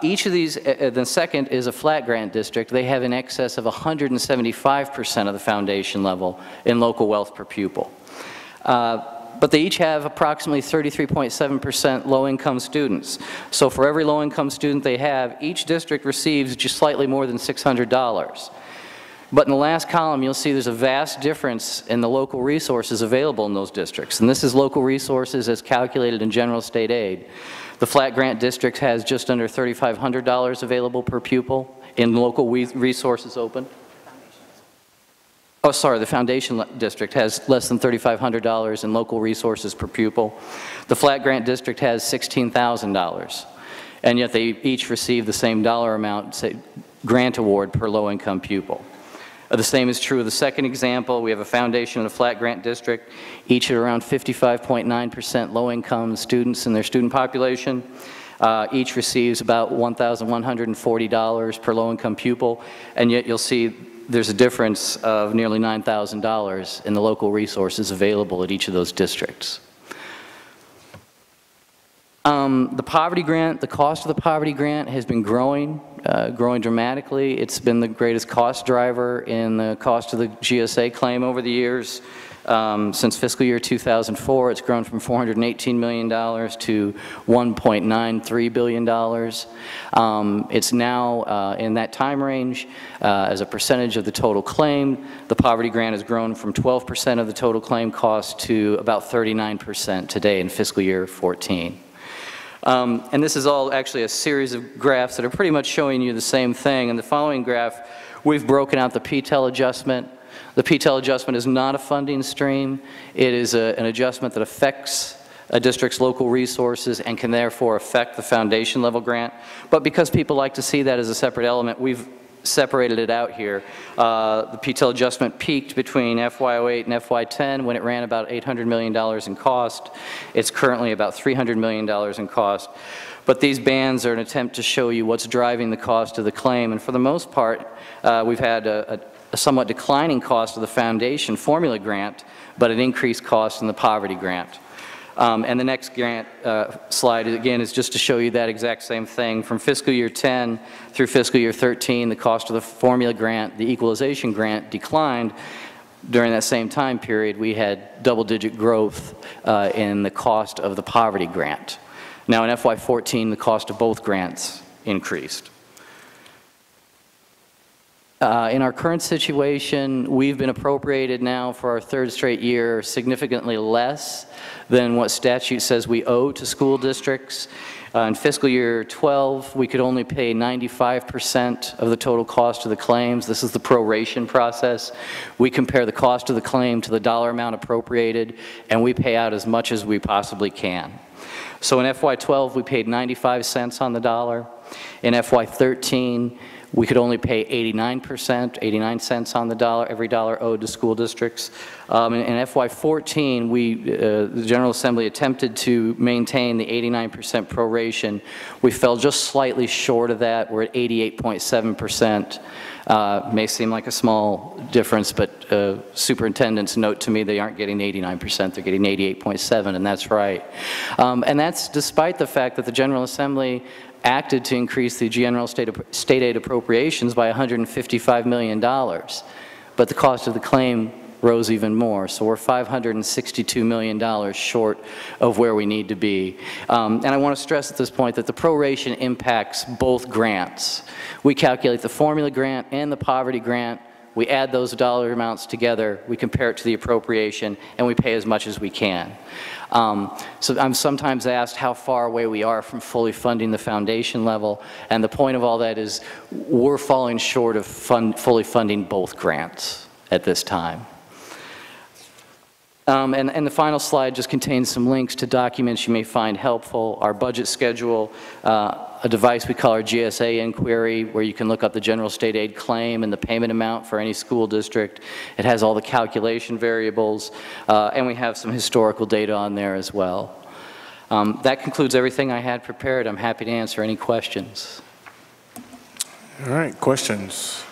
Each of these, the second is a flat grant district. They have in excess of 175% of the foundation level in local wealth per pupil. But they each have approximately 33.7% low-income students. So for every low-income student they have, each district receives just slightly more than $600. But in the last column, you'll see there's a vast difference in the local resources available in those districts. And this is local resources as calculated in general state aid. The flat grant district has just under $3,500 available per pupil in local resources open. Oh, sorry, the foundation district has less than $3,500 in local resources per pupil. The flat grant district has $16,000, and yet they each receive the same dollar amount, say, grant award per low-income pupil. The same is true of the second example. We have a foundation and a flat grant district, each at around 55.9% low-income students in their student population. Each receives about $1,140 per low-income pupil, and yet you'll see there's a difference of nearly $9,000 in the local resources available at each of those districts. The poverty grant, the cost of the poverty grant has been growing dramatically. It's been the greatest cost driver in the cost of the GSA claim over the years. Since fiscal year 2004, it's grown from $418 million to $1.93 billion. It's now in that time range as a percentage of the total claim. The poverty grant has grown from 12% of the total claim cost to about 39% today in fiscal year 14. And this is all actually a series of graphs that are pretty much showing you the same thing. In the following graph, we've broken out the PTEL adjustment. The PTEL adjustment is not a funding stream. It is an adjustment that affects a district's local resources and can therefore affect the foundation level grant. But because people like to see that as a separate element, we've separated it out here. The PTEL adjustment peaked between FY08 and FY10 when it ran about $800 million in cost. It's currently about $300 million in cost. But these bands are an attempt to show you what's driving the cost of the claim. And for the most part, we've had a somewhat declining cost of the foundation formula grant, but an increased cost in the poverty grant. And the next grant slide, again, is just to show you that exact same thing. From fiscal year 10 through fiscal year 13, the cost of the formula grant, the equalization grant, declined. During that same time period, we had double-digit growth in the cost of the poverty grant. Now in FY14, the cost of both grants increased. In our current situation, we've been appropriated now for our third straight year significantly less than what statute says we owe to school districts. In fiscal year 12, we could only pay 95% of the total cost of the claims. This is the proration process. We compare the cost of the claim to the dollar amount appropriated, and we pay out as much as we possibly can. So in FY12, we paid 95 cents on the dollar. In FY13, we could only pay 89 cents on the dollar, every dollar owed to school districts. In FY14, the General Assembly attempted to maintain the 89% proration. We fell just slightly short of that. We're at 88.7%. May seem like a small difference, but superintendents note to me they aren't getting 89%, they're getting 88.7%, and that's right. And that's despite the fact that the General Assembly acted to increase the general state aid appropriations by $155 million, but the cost of the claim rose even more. So we're $562 million short of where we need to be. And I want to stress at this point that the proration impacts both grants. We calculate the formula grant and the poverty grant. We add those dollar amounts together, we compare it to the appropriation, and we pay as much as we can. So I'm sometimes asked how far away we are from fully funding the foundation level, and the point of all that is we're falling short of fully funding both grants at this time. And the final slide just contains some links to documents you may find helpful. Our budget schedule, a device we call our GSA inquiry, where you can look up the general state aid claim and the payment amount for any school district. It has all the calculation variables, and we have some historical data on there as well. That concludes everything I had prepared. I'm happy to answer any questions. All right, questions?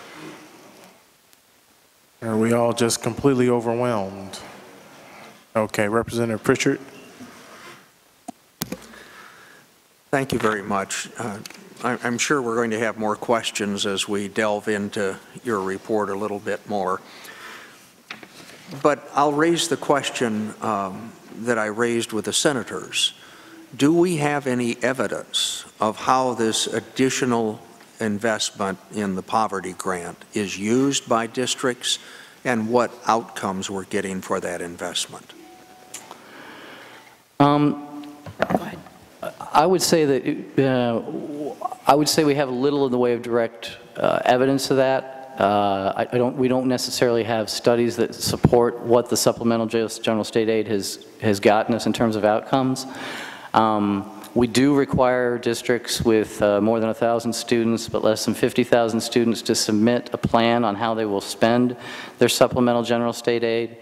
Are we all just completely overwhelmed? Okay, Representative Pritchard. Thank you very much. I'm sure we're going to have more questions as we delve into your report a little bit more. But I'll raise the question that I raised with the senators. Do we have any evidence of how this additional investment in the poverty grant is used by districts and what outcomes we're getting for that investment? Go ahead. I would say that we have a little in the way of direct evidence of that. We don't necessarily have studies that support what the supplemental general state aid has gotten us in terms of outcomes. We do require districts with more than 1,000 students but less than 50,000 students to submit a plan on how they will spend their supplemental general state aid.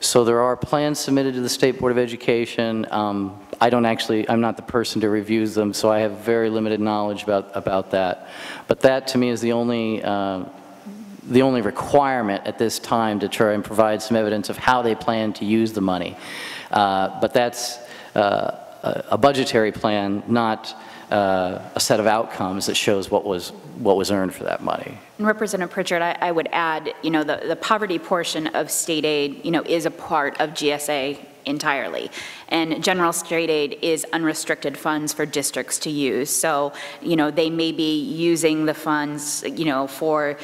So there are plans submitted to the State Board of Education. I'm not the person to review them, so I have very limited knowledge about that. But that, to me, is the only requirement at this time to try and provide some evidence of how they plan to use the money. But that's a budgetary plan, not a set of outcomes that shows what was earned for that money. And Representative Pritchard, I would add, the poverty portion of state aid, is a part of GSA entirely. And general state aid is unrestricted funds for districts to use. So, they may be using the funds, for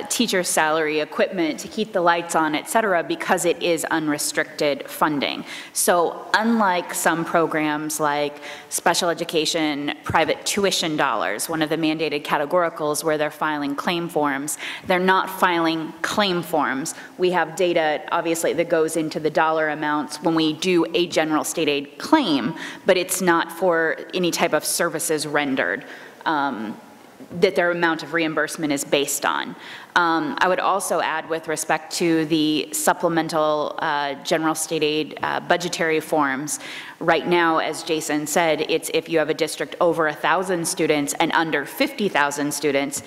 teacher salary, equipment to keep the lights on, et cetera, because it is unrestricted funding. So unlike some programs like special education, private tuition dollars, one of the mandated categoricals where they're filing claim forms, they're not filing claim forms. We have data, obviously, that goes into the dollar amounts when we do a general state aid claim, but it's not for any type of services rendered. That their amount of reimbursement is based on. I would also add, with respect to the supplemental general state aid budgetary forms, right now, as Jason said, it's if you have a district over 1,000 students and under 50,000 students.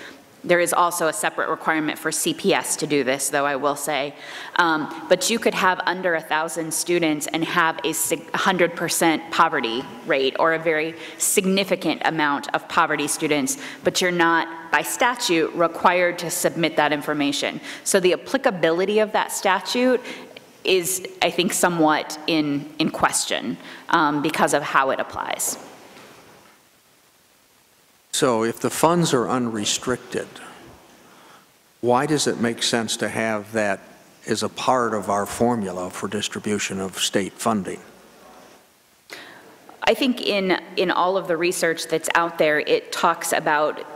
There is also a separate requirement for CPS to do this, though, I will say. But you could have under 1,000 students and have a 100% poverty rate or a very significant amount of poverty students, but you're not, by statute, required to submit that information. So the applicability of that statute is, I think, somewhat in question because of how it applies. So if the funds are unrestricted, why does it make sense to have that as a part of our formula for distribution of state funding? I think in all of the research that's out there, it talks about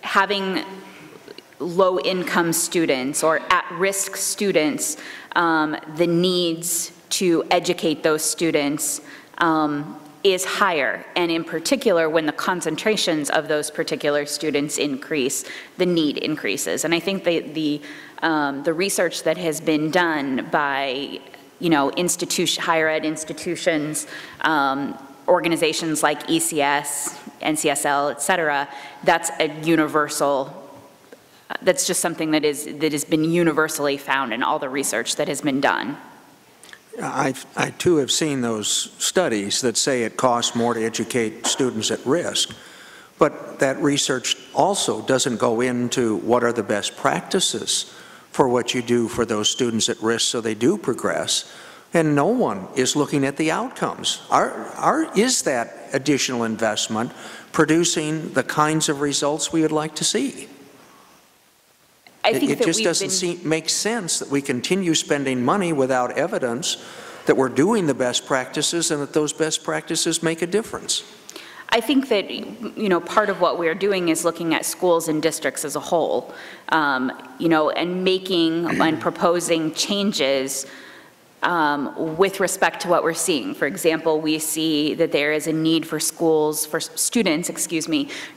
having low-income students or at-risk students, the needs to educate those students is higher, and in particular, when the concentrations of those particular students increase, the need increases. And I think the research that has been done by, higher ed institutions, organizations like ECS, NCSL, et cetera, that's a universal. That's just something that has been universally found in all the research that has been done. I too have seen those studies that say it costs more to educate students at risk, but that research also doesn't go into what are the best practices for what you do for those students at risk so they do progress, and no one is looking at the outcomes. Is that additional investment producing the kinds of results we would like to see? It just doesn't make sense that we continue spending money without evidence that we're doing the best practices and that those best practices make a difference. I think that, part of what we're doing is looking at schools and districts as a whole, and making and proposing changes with respect to what we're seeing. For example, we see that there is a need for students,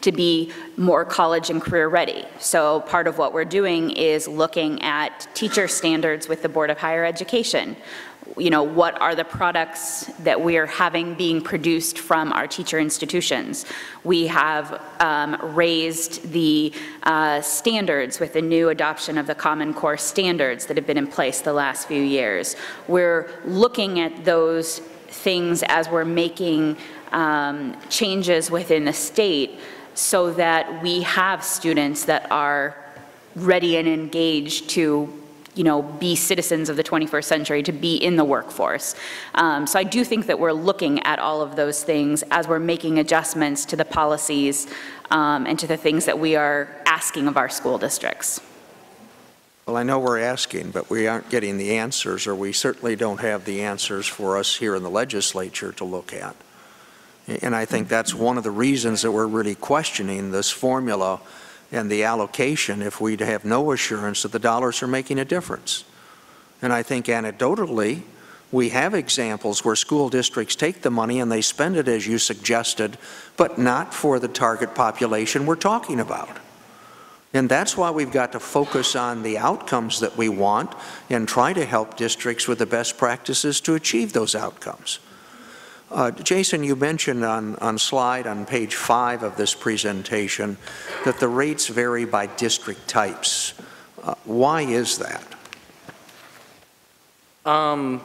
to be more college and career ready. So part of what we're doing is looking at teacher standards with the Board of Higher Education. What are the products that we are having being produced from our teacher institutions? We have raised the standards with the new adoption of the Common Core standards that have been in place the last few years. We're looking at those things as we're making changes within the state so that we have students that are ready and engaged to, be citizens of the 21st century, to be in the workforce. So I do think that we're looking at all of those things as we're making adjustments to the policies and to the things that we are asking of our school districts. Well, I know we're asking, but we aren't getting the answers, or we certainly don't have the answers for us here in the legislature to look at. And I think that's one of the reasons that we're really questioning this formula and the allocation if we have no assurance that the dollars are making a difference. And I think anecdotally, we have examples where school districts take the money and they spend it as you suggested, but not for the target population we're talking about. And that's why we've got to focus on the outcomes that we want and try to help districts with the best practices to achieve those outcomes. Jason, you mentioned on slide on page 5 of this presentation that the rates vary by district types. Why is that? Do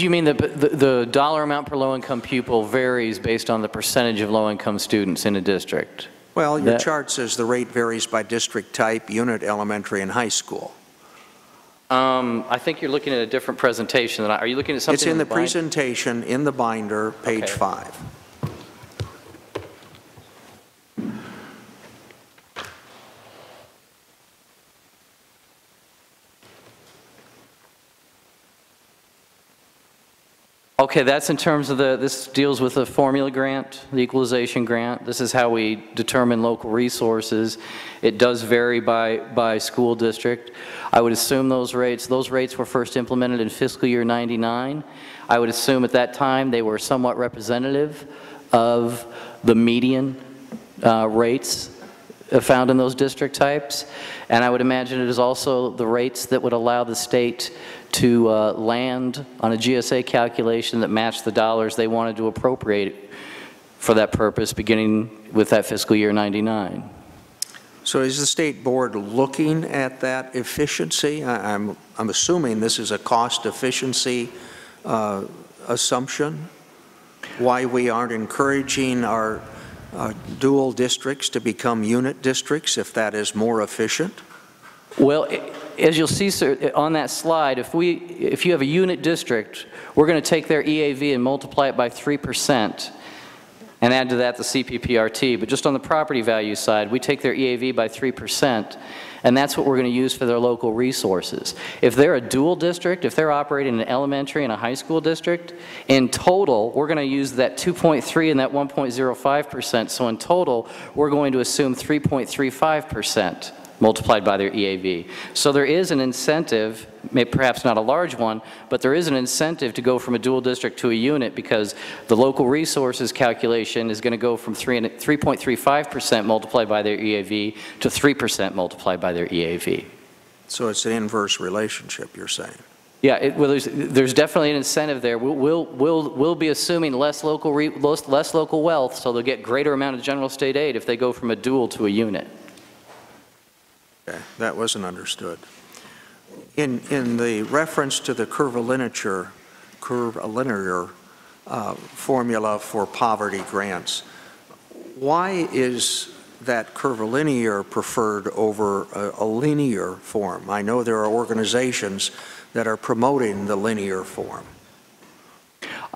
you mean the dollar amount per low-income pupil varies based on the percentage of low-income students in a district? Well, your chart says the rate varies by district type, unit, elementary, and high school. I think you're looking at a different presentation. Are you looking at something? It's in the presentation in the binder, page 5. Okay, that's in terms of this deals with the formula grant, the equalization grant. This is how we determine local resources. It does vary by school district. I would assume those rates were first implemented in fiscal year 99. I would assume at that time they were somewhat representative of the median rates found in those district types. And I would imagine it is also the rates that would allow the state to land on a GSA calculation that matched the dollars they wanted to appropriate for that purpose, beginning with that fiscal year 99. So is the state board looking at that efficiency? I'm assuming this is a cost efficiency assumption. Why we aren't encouraging our dual districts to become unit districts if that is more efficient? Well, as you'll see, sir, on that slide, if you have a unit district, we're going to take their EAV and multiply it by 3% and add to that the CPPRT. But just on the property value side, we take their EAV by 3%, and that's what we're going to use for their local resources. If they're a dual district, if they're operating an elementary and a high school district, in total, we're going to use that 2.3 and that 1.05%. So in total, we're going to assume 3.35%. multiplied by their EAV. So there is an incentive, perhaps not a large one, but there is an incentive to go from a dual district to a unit because the local resources calculation is going to go from 3.35% multiplied by their EAV to 3% multiplied by their EAV. So it's an inverse relationship, you're saying? Yeah, well, there's definitely an incentive there. We'll be assuming less local wealth, so they'll get greater amount of general state aid if they go from a dual to a unit. Okay, that wasn't understood. In the reference to the curvilinear formula for poverty grants, why is that curvilinear preferred over a linear form? I know there are organizations that are promoting the linear form.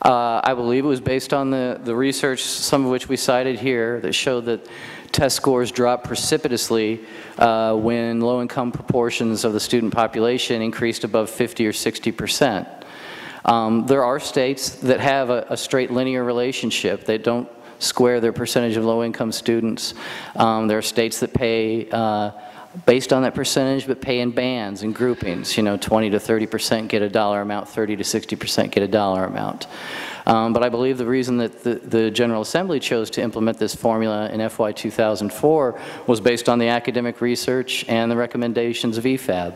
I believe it was based on the research, some of which we cited here, that showed that test scores drop precipitously when low-income proportions of the student population increased above 50 or 60%. There are states that have a straight linear relationship. They don't square their percentage of low-income students. There are states that pay based on that percentage, but pay in bands and groupings. 20 to 30% get a dollar amount, 30 to 60% get a dollar amount. But I believe the reason that the General Assembly chose to implement this formula in FY 2004 was based on the academic research and the recommendations of EFAB.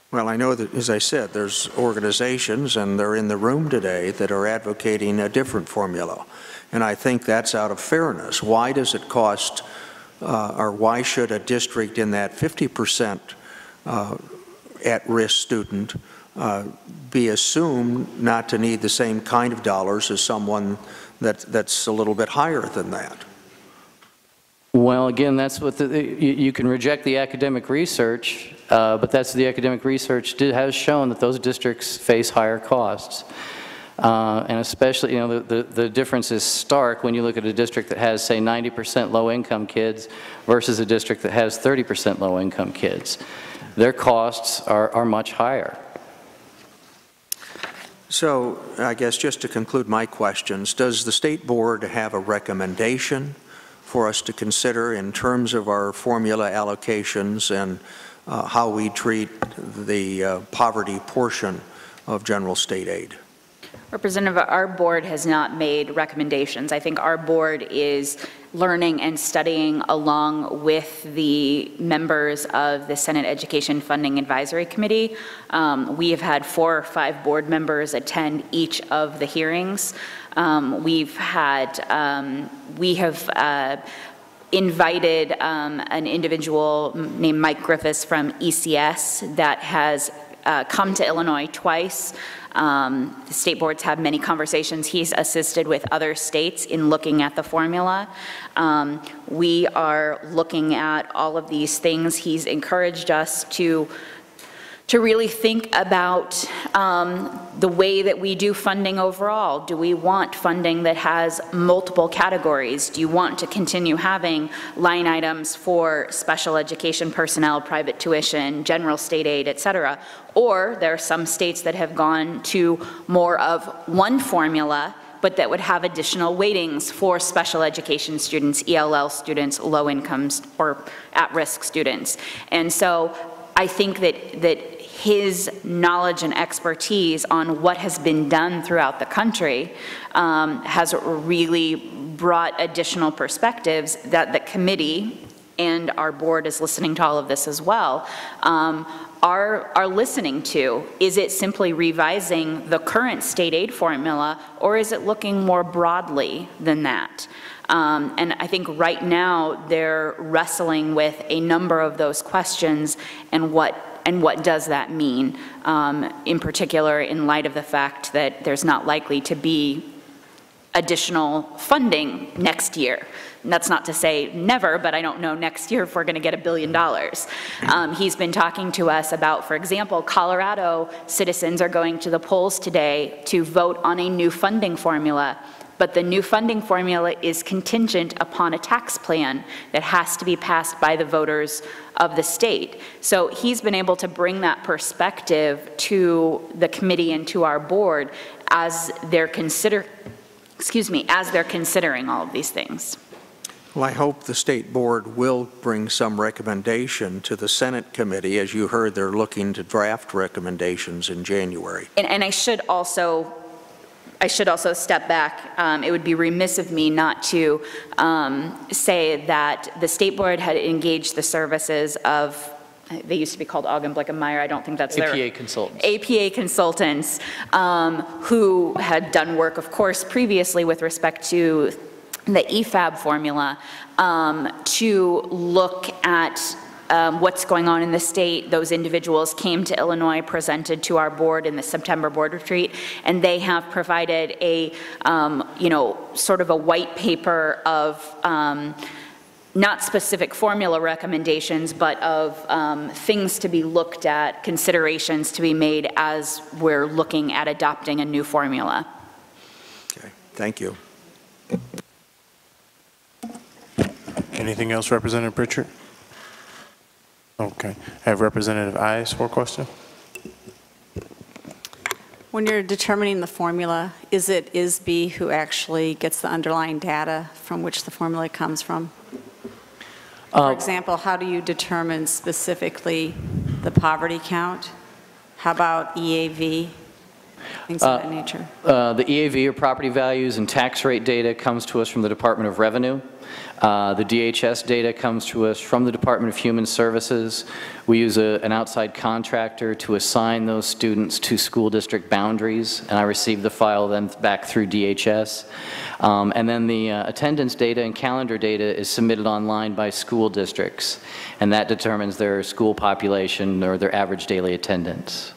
Well, I know that, as I said, there's organizations, and they're in the room today, that are advocating a different formula. And I think that's out of fairness. Why does it cost, or why should a district in that 50% at-risk student be assumed not to need the same kind of dollars as someone that's a little bit higher than that. Well, again, that's what you can reject the academic research, but that's the academic research has shown that those districts face higher costs. And especially, you know, the difference is stark when you look at a district that has, say, 90% low-income kids versus a district that has 30% low-income kids. Their costs are much higher. So I guess just to conclude my questions, does the State Board have a recommendation for us to consider in terms of our formula allocations and how we treat the poverty portion of general state aid? Representative, our board has not made recommendations. I think our board is learning and studying along with the members of the Senate Education Funding Advisory Committee. We have had 4 or 5 board members attend each of the hearings. We have invited an individual named Mike Griffiths from ECS that has come to Illinois twice. The state boards have many conversations. He's assisted with other states in looking at the formula. We are looking at all of these things. He's encouraged us to really think about the way that we do funding overall. Do we want funding that has multiple categories? Do you want to continue having line items for special education personnel, private tuition, general state aid, et cetera? Or there are some states that have gone to more of one formula, but that would have additional weightings for special education students, ELL students, low incomes, or at-risk students. And so I think that his knowledge and expertise on what has been done throughout the country has really brought additional perspectives that the committee and our board is listening to all of this as well, are listening to. Is it simply revising the current state aid formula, or is it looking more broadly than that? And I think right now they're wrestling with a number of those questions and what does that mean, in particular in light of the fact that there's not likely to be additional funding next year. And that's not to say never, but I don't know next year if we're going to get $1 billion. He's been talking to us about, for example, Colorado citizens are going to the polls today to vote on a new funding formula. But the new funding formula is contingent upon a tax plan that has to be passed by the voters of the state. So he's been able to bring that perspective to the committee and to our board as they're considering all of these things. Well, I hope the State Board will bring some recommendation to the Senate committee. As you heard, they're looking to draft recommendations in January. And I should also step back. It would be remiss of me not to say that the State Board had engaged the services of, they used to be called Augenblick and Meyer, I don't think that's APA consultants. APA consultants, who had done work, of course, previously with respect to the EFAB formula, to look at what's going on in the state. Those individuals came to Illinois, presented to our board in the September board retreat, and they have provided a, sort of a white paper of not specific formula recommendations, but of things to be looked at, considerations to be made as we're looking at adopting a new formula. Okay, thank you. Anything else, Representative Pritchard? Okay. I have Representative Ives for a question. When you're determining the formula, is it ISB who actually gets the underlying data from which the formula comes from? For example, how do you determine specifically the poverty count? How about EAV? Things of that nature. The EAV, or property values and tax rate data, comes to us from the Department of Revenue. The DHS data comes to us from the Department of Human Services. We use an outside contractor to assign those students to school district boundaries, and I receive the file then back through DHS. And then the attendance data and calendar data is submitted online by school districts, and that determines their school population or their average daily attendance.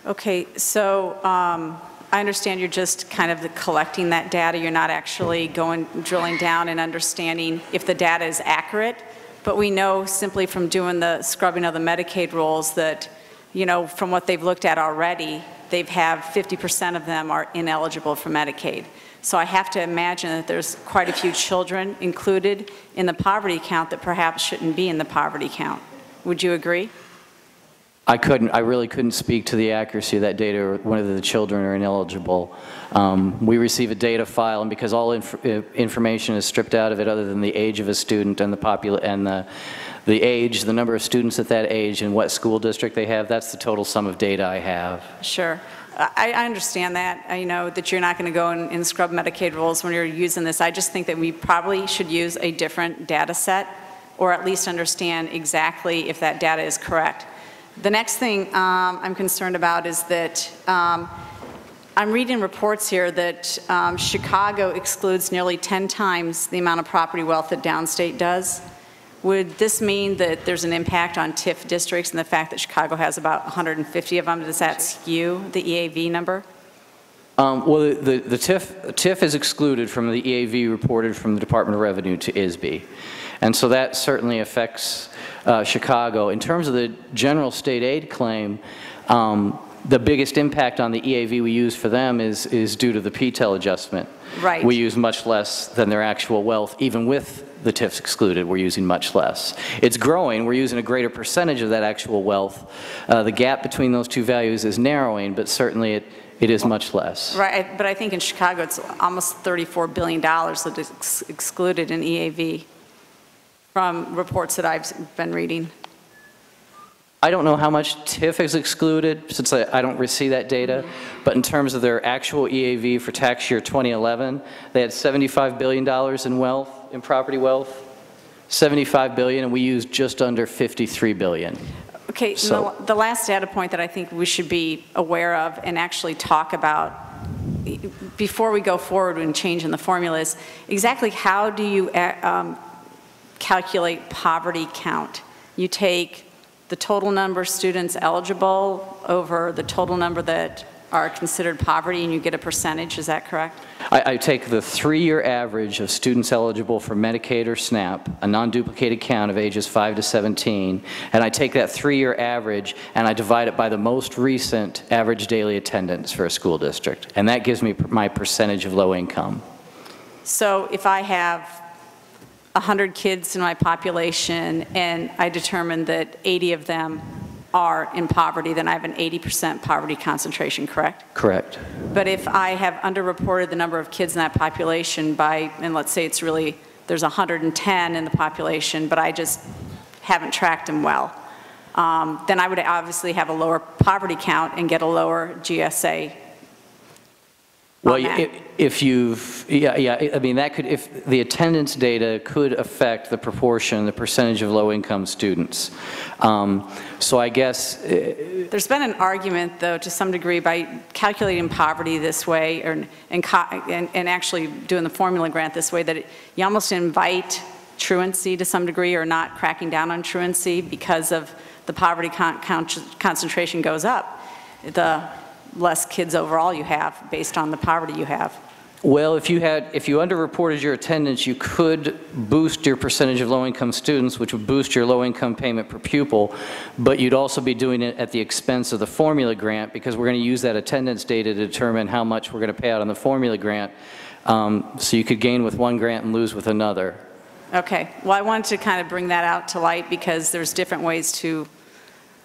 Okay, so I understand you're just kind of collecting that data. You're not actually drilling down and understanding if the data is accurate. But we know simply from doing the scrubbing of the Medicaid rolls that, you know, from what they've looked at already, they've have 50% of them are ineligible for Medicaid. So I have to imagine that there's quite a few children included in the poverty count that perhaps shouldn't be in the poverty count. Would you agree? I really couldn't speak to the accuracy of that data or whether the children are ineligible. We receive a data file, and because all information is stripped out of it other than the age of a student and the age, the number of students at that age and what school district they have, that's the total sum of data I have. Sure. I understand that. I know that you're not going to go and scrub Medicaid rolls when you're using this. I just think that we probably should use a different data set, or at least understand exactly if that data is correct. The next thing I'm concerned about is that I'm reading reports here that Chicago excludes nearly 10 times the amount of property wealth that downstate does. Would this mean that there's an impact on TIF districts and the fact that Chicago has about 150 of them? Does that skew the EAV number? Well, the TIF is excluded from the EAV reported from the Department of Revenue to ISB. And so that certainly affects Chicago. In terms of the general state aid claim, the biggest impact on the EAV we use for them is due to the PTEL adjustment. Right. We use much less than their actual wealth. Even with the TIFs excluded, we're using much less. It's growing. We're using a greater percentage of that actual wealth. The gap between those two values is narrowing, but certainly it is much less. Right, but I think in Chicago it's almost $34 billion that is excluded in EAV from reports that I've been reading. I don't know how much TIF is excluded, since I don't see that data, but in terms of their actual EAV for tax year 2011, they had $75 billion in wealth, in property wealth, $75 billion, and we used just under $53 billion. Okay, so the last data point that I think we should be aware of and actually talk about before we go forward and change in the formula is exactly how do you calculate poverty count? You take the total number of students eligible over the total number that are considered poverty, and you get a percentage. Is that correct? I take the 3-year average of students eligible for Medicaid or SNAP, a non-duplicated count of ages 5 to 17, and I take that 3-year average and I divide it by the most recent average daily attendance for a school district, and that gives me my percentage of low income. So if I have 100 kids in my population and I determine that 80 of them are in poverty, then I have an 80% poverty concentration, correct? Correct. But if I have underreported the number of kids in that population by, and let's say it's really, there's 110 in the population, but I just haven't tracked them well, then I would obviously have a lower poverty count and get a lower GSA. Well, if you've, I mean, that could, if the attendance data could affect the proportion, the percentage of low-income students. So I guess... There's been an argument, though, to some degree, by calculating poverty this way, and actually doing the formula grant this way, that you almost invite truancy to some degree, or not cracking down on truancy because of the poverty concentration goes up. The less kids overall you have based on the poverty you have. Well, if you underreported your attendance, you could boost your percentage of low-income students, which would boost your low-income payment per pupil, but you'd also be doing it at the expense of the formula grant, because we're going to use that attendance data to determine how much we're going to pay out on the formula grant. So you could gain with one grant and lose with another. Okay. Well, I wanted to kind of bring that out to light because there's different ways to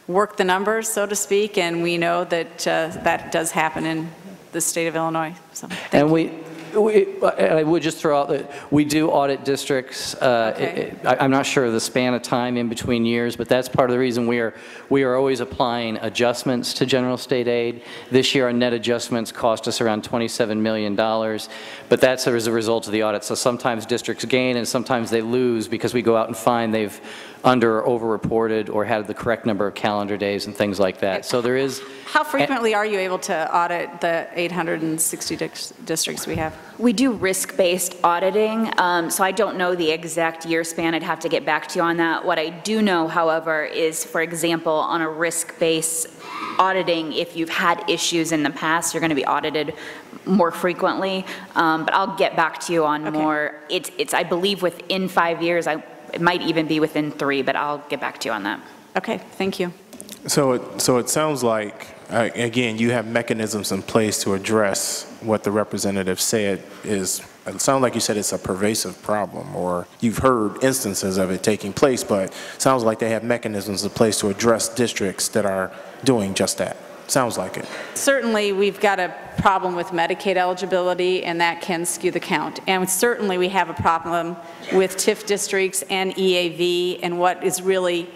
work the numbers, so to speak, and we know that that does happen in the state of Illinois. So, and I would just throw out that we do audit districts. Okay. I'm not sure of the span of time in between years, but that's part of the reason we are always applying adjustments to general state aid. This year, our net adjustments cost us around $27 million, but that's as a result of the audit. So sometimes districts gain and sometimes they lose because we go out and find they've under or over-reported or had the correct number of calendar days and things like that. So there is... How frequently are you able to audit the 860 districts we have? We do risk-based auditing, so I don't know the exact year span. I'd have to get back to you on that. What I do know, however, is, for example, on a risk-based auditing, if you've had issues in the past, you're going to be audited more frequently. But I'll get back to you on more. It's I believe within 5 years. It might even be within 3, but I'll get back to you on that. Okay, thank you. So it sounds like, again, you have mechanisms in place to address what the representative said is, it sounds like you said it's a pervasive problem, or you've heard instances of it taking place, but it sounds like they have mechanisms in place to address districts that are doing just that. Sounds like it. Certainly, we've got a problem with Medicaid eligibility, and that can skew the count. And certainly, we have a problem with TIF districts and EAV and what is really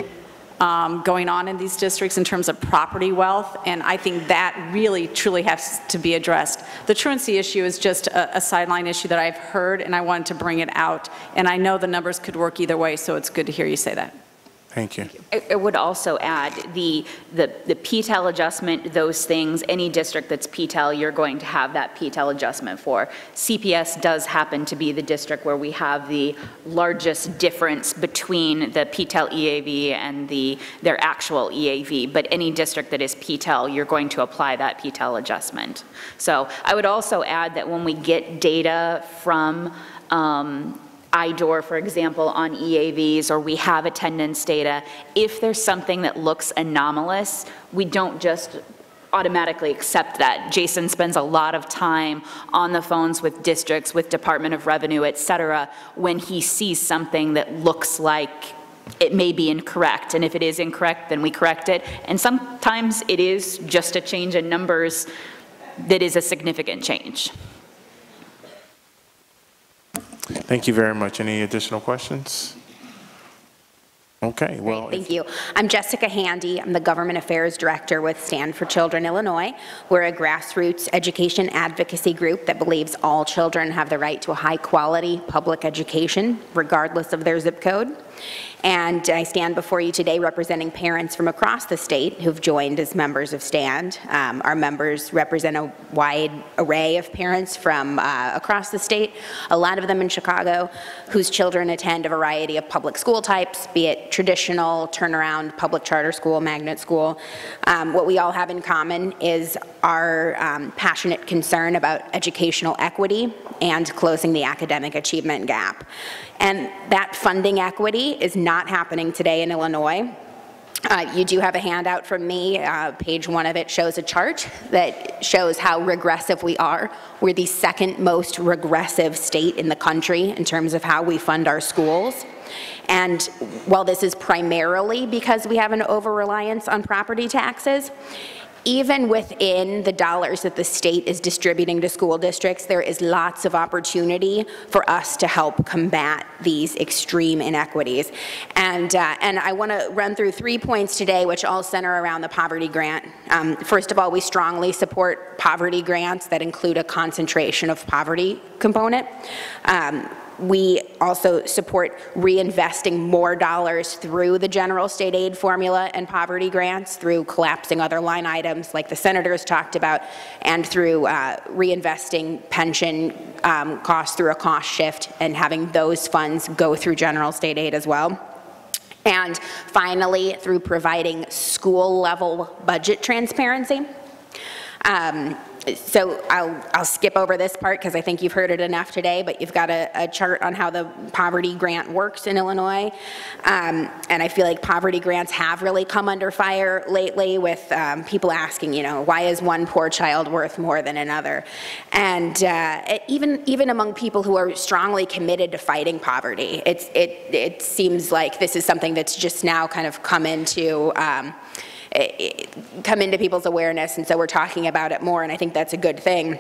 going on in these districts in terms of property wealth, and I think that really, truly has to be addressed. The truancy issue is just a sideline issue that I've heard, and I wanted to bring it out, and I know the numbers could work either way, so it's good to hear you say that. Thank you. I would also add the PTEL adjustment, those things, any district that's PTEL, you're going to have that PTEL adjustment for. CPS does happen to be the district where we have the largest difference between the PTEL EAV and their actual EAV, but any district that is PTEL, you're going to apply that PTEL adjustment. So I would also add that when we get data from IDOR, for example, on EAVs, or we have attendance data, if there's something that looks anomalous, we don't just automatically accept that. Jason spends a lot of time on the phones with districts, with Department of Revenue, et cetera, when he sees something that looks like it may be incorrect. And if it is incorrect, then we correct it. And sometimes it is just a change in numbers that is a significant change. Thank you very much. Any additional questions? Okay, well. Great, thank you. I'm Jessica Handy. I'm the Government Affairs Director with Stand for Children Illinois. We're a grassroots education advocacy group that believes all children have the right to a high-quality public education, regardless of their zip code. And I stand before you today representing parents from across the state who've joined as members of STAND. Our members represent a wide array of parents from across the state, a lot of them in Chicago, whose children attend a variety of public school types, be it traditional, turnaround, public charter school, magnet school. What we all have in common is our passionate concern about educational equity and closing the academic achievement gap. And that funding equity is not happening today in Illinois. You do have a handout from me. Page 1 of it shows a chart that shows how regressive we are. We're the second most regressive state in the country in terms of how we fund our schools. And while this is primarily because we have an over-reliance on property taxes, even within the dollars that the state is distributing to school districts, there is lots of opportunity for us to help combat these extreme inequities. And I want to run through 3 points today, which all center around the poverty grant. First of all, we strongly support poverty grants that include a concentration of poverty component. We also support reinvesting more dollars through the general state aid formula and poverty grants through collapsing other line items like the senators talked about, and through reinvesting pension costs through a cost shift and having those funds go through general state aid as well. And finally, through providing school-level budget transparency. So I'll skip over this part because I think you've heard it enough today, but you've got a chart on how the poverty grant works in Illinois. And I feel like poverty grants have really come under fire lately with people asking, you know, why is one poor child worth more than another? And even among people who are strongly committed to fighting poverty, it seems like this is something that's just now kind of come into people's awareness, and so we're talking about it more, and I think that's a good thing.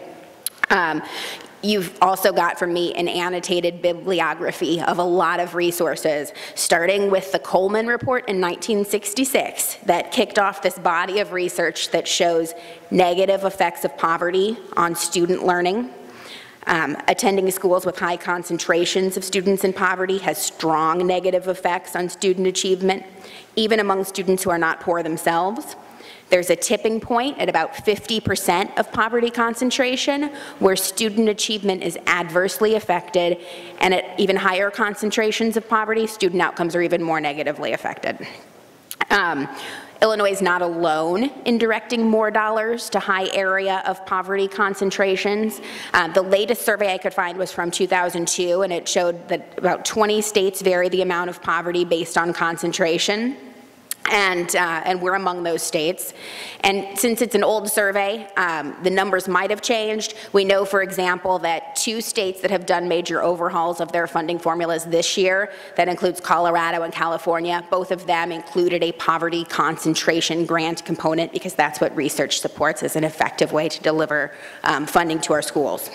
You've also got from me an annotated bibliography of a lot of resources, starting with the Coleman Report in 1966 that kicked off this body of research that shows negative effects of poverty on student learning. Attending schools with high concentrations of students in poverty has strong negative effects on student achievement, even among students who are not poor themselves. There's a tipping point at about 50% of poverty concentration where student achievement is adversely affected, and at even higher concentrations of poverty, student outcomes are even more negatively affected. Illinois is not alone in directing more dollars to high area of poverty concentrations. The latest survey I could find was from 2002, and it showed that about 20 states vary the amount of poverty based on concentration. And we're among those states. And since it's an old survey, the numbers might have changed. We know, for example, that 2 states that have done major overhauls of their funding formulas this year, that includes Colorado and California, both of them included a poverty concentration grant component because that's what research supports as an effective way to deliver funding to our schools.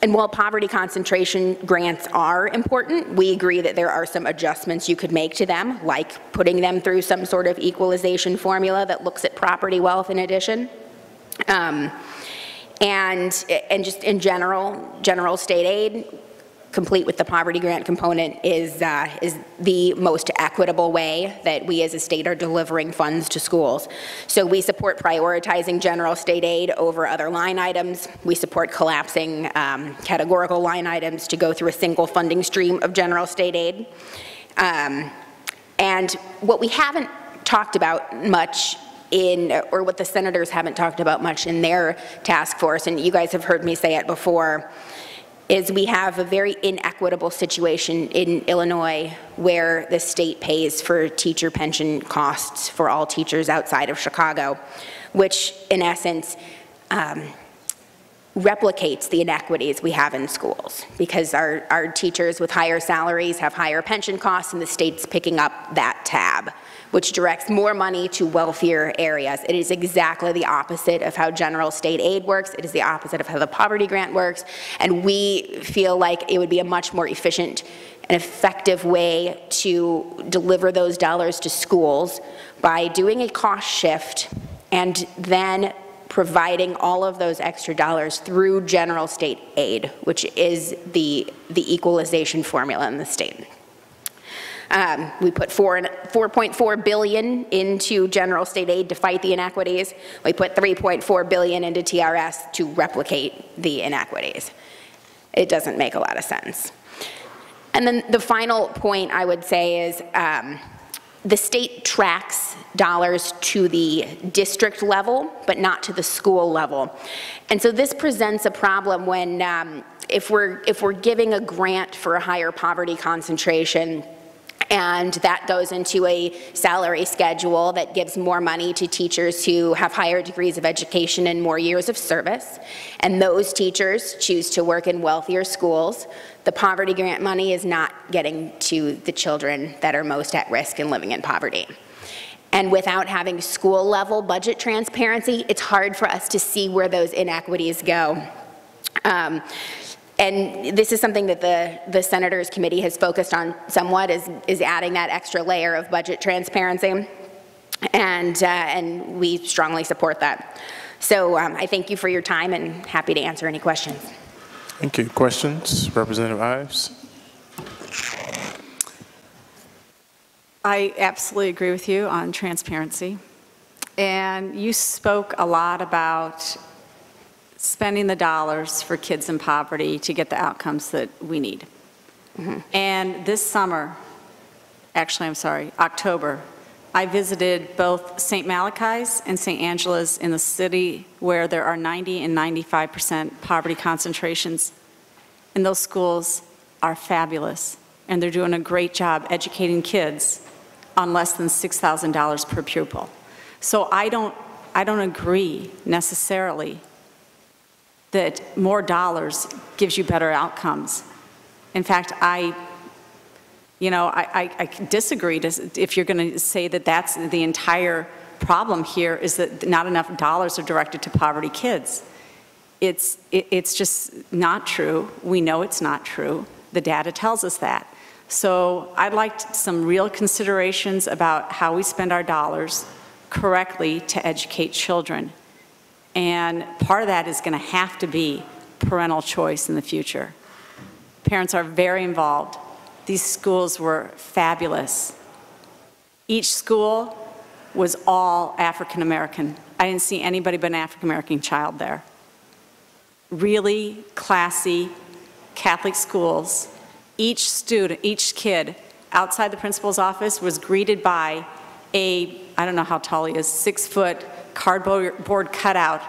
And while poverty concentration grants are important, we agree that there are some adjustments you could make to them, like putting them through some sort of equalization formula that looks at property wealth in addition. And just in general state aid, complete with the poverty grant component, is the most equitable way that we as a state are delivering funds to schools. So we support prioritizing general state aid over other line items. We support collapsing categorical line items to go through a single funding stream of general state aid. And what we haven't talked about much or what the senators haven't talked about much in their task force, and you guys have heard me say it before, is we have a very inequitable situation in Illinois where the state pays for teacher pension costs for all teachers outside of Chicago, which in essence replicates the inequities we have in schools, because our teachers with higher salaries have higher pension costs and the state's picking up that tab, which directs more money to wealthier areas. It is exactly the opposite of how general state aid works. It is the opposite of how the poverty grant works. And we feel like it would be a much more efficient and effective way to deliver those dollars to schools by doing a cost shift and then providing all of those extra dollars through general state aid, which is the equalization formula in the state. We put $4.4 billion into general state aid to fight the inequities. We put $3.4 billion into TRS to replicate the inequities. It doesn't make a lot of sense. And then the final point I would say is the state tracks dollars to the district level, but not to the school level. And so this presents a problem when if we're giving a grant for a higher poverty concentration, and that goes into a salary schedule that gives more money to teachers who have higher degrees of education and more years of service, and those teachers choose to work in wealthier schools, the poverty grant money is not getting to the children that are most at risk and living in poverty. And without having school level budget transparency, it's hard for us to see where those inequities go. And this is something that the Senators Committee has focused on somewhat, is adding that extra layer of budget transparency. And we strongly support that. So I thank you for your time and happy to answer any questions. Thank you. Questions? Representative Ives? I absolutely agree with you on transparency. And you spoke a lot about spending the dollars for kids in poverty to get the outcomes that we need. Mm-hmm. And this summer, actually, I'm sorry, October, I visited both St. Malachi's and St. Angela's in the city where there are 90 and 95% poverty concentrations. And those schools are fabulous. And they're doing a great job educating kids on less than $6,000 per pupil. So I don't agree necessarily that more dollars gives you better outcomes. In fact, I disagree if you're going to say that that's the entire problem here, is that not enough dollars are directed to poverty kids. It's just not true. We know it's not true. The data tells us that. So I'd like some real considerations about how we spend our dollars correctly to educate children. And part of that is going to have to be parental choice in the future. Parents are very involved. These schools were fabulous. Each school was all African American. I didn't see anybody but an African American child there. Really classy Catholic schools. Each student, each kid outside the principal's office was greeted by a, I don't know how tall he is, 6-foot cardboard cutout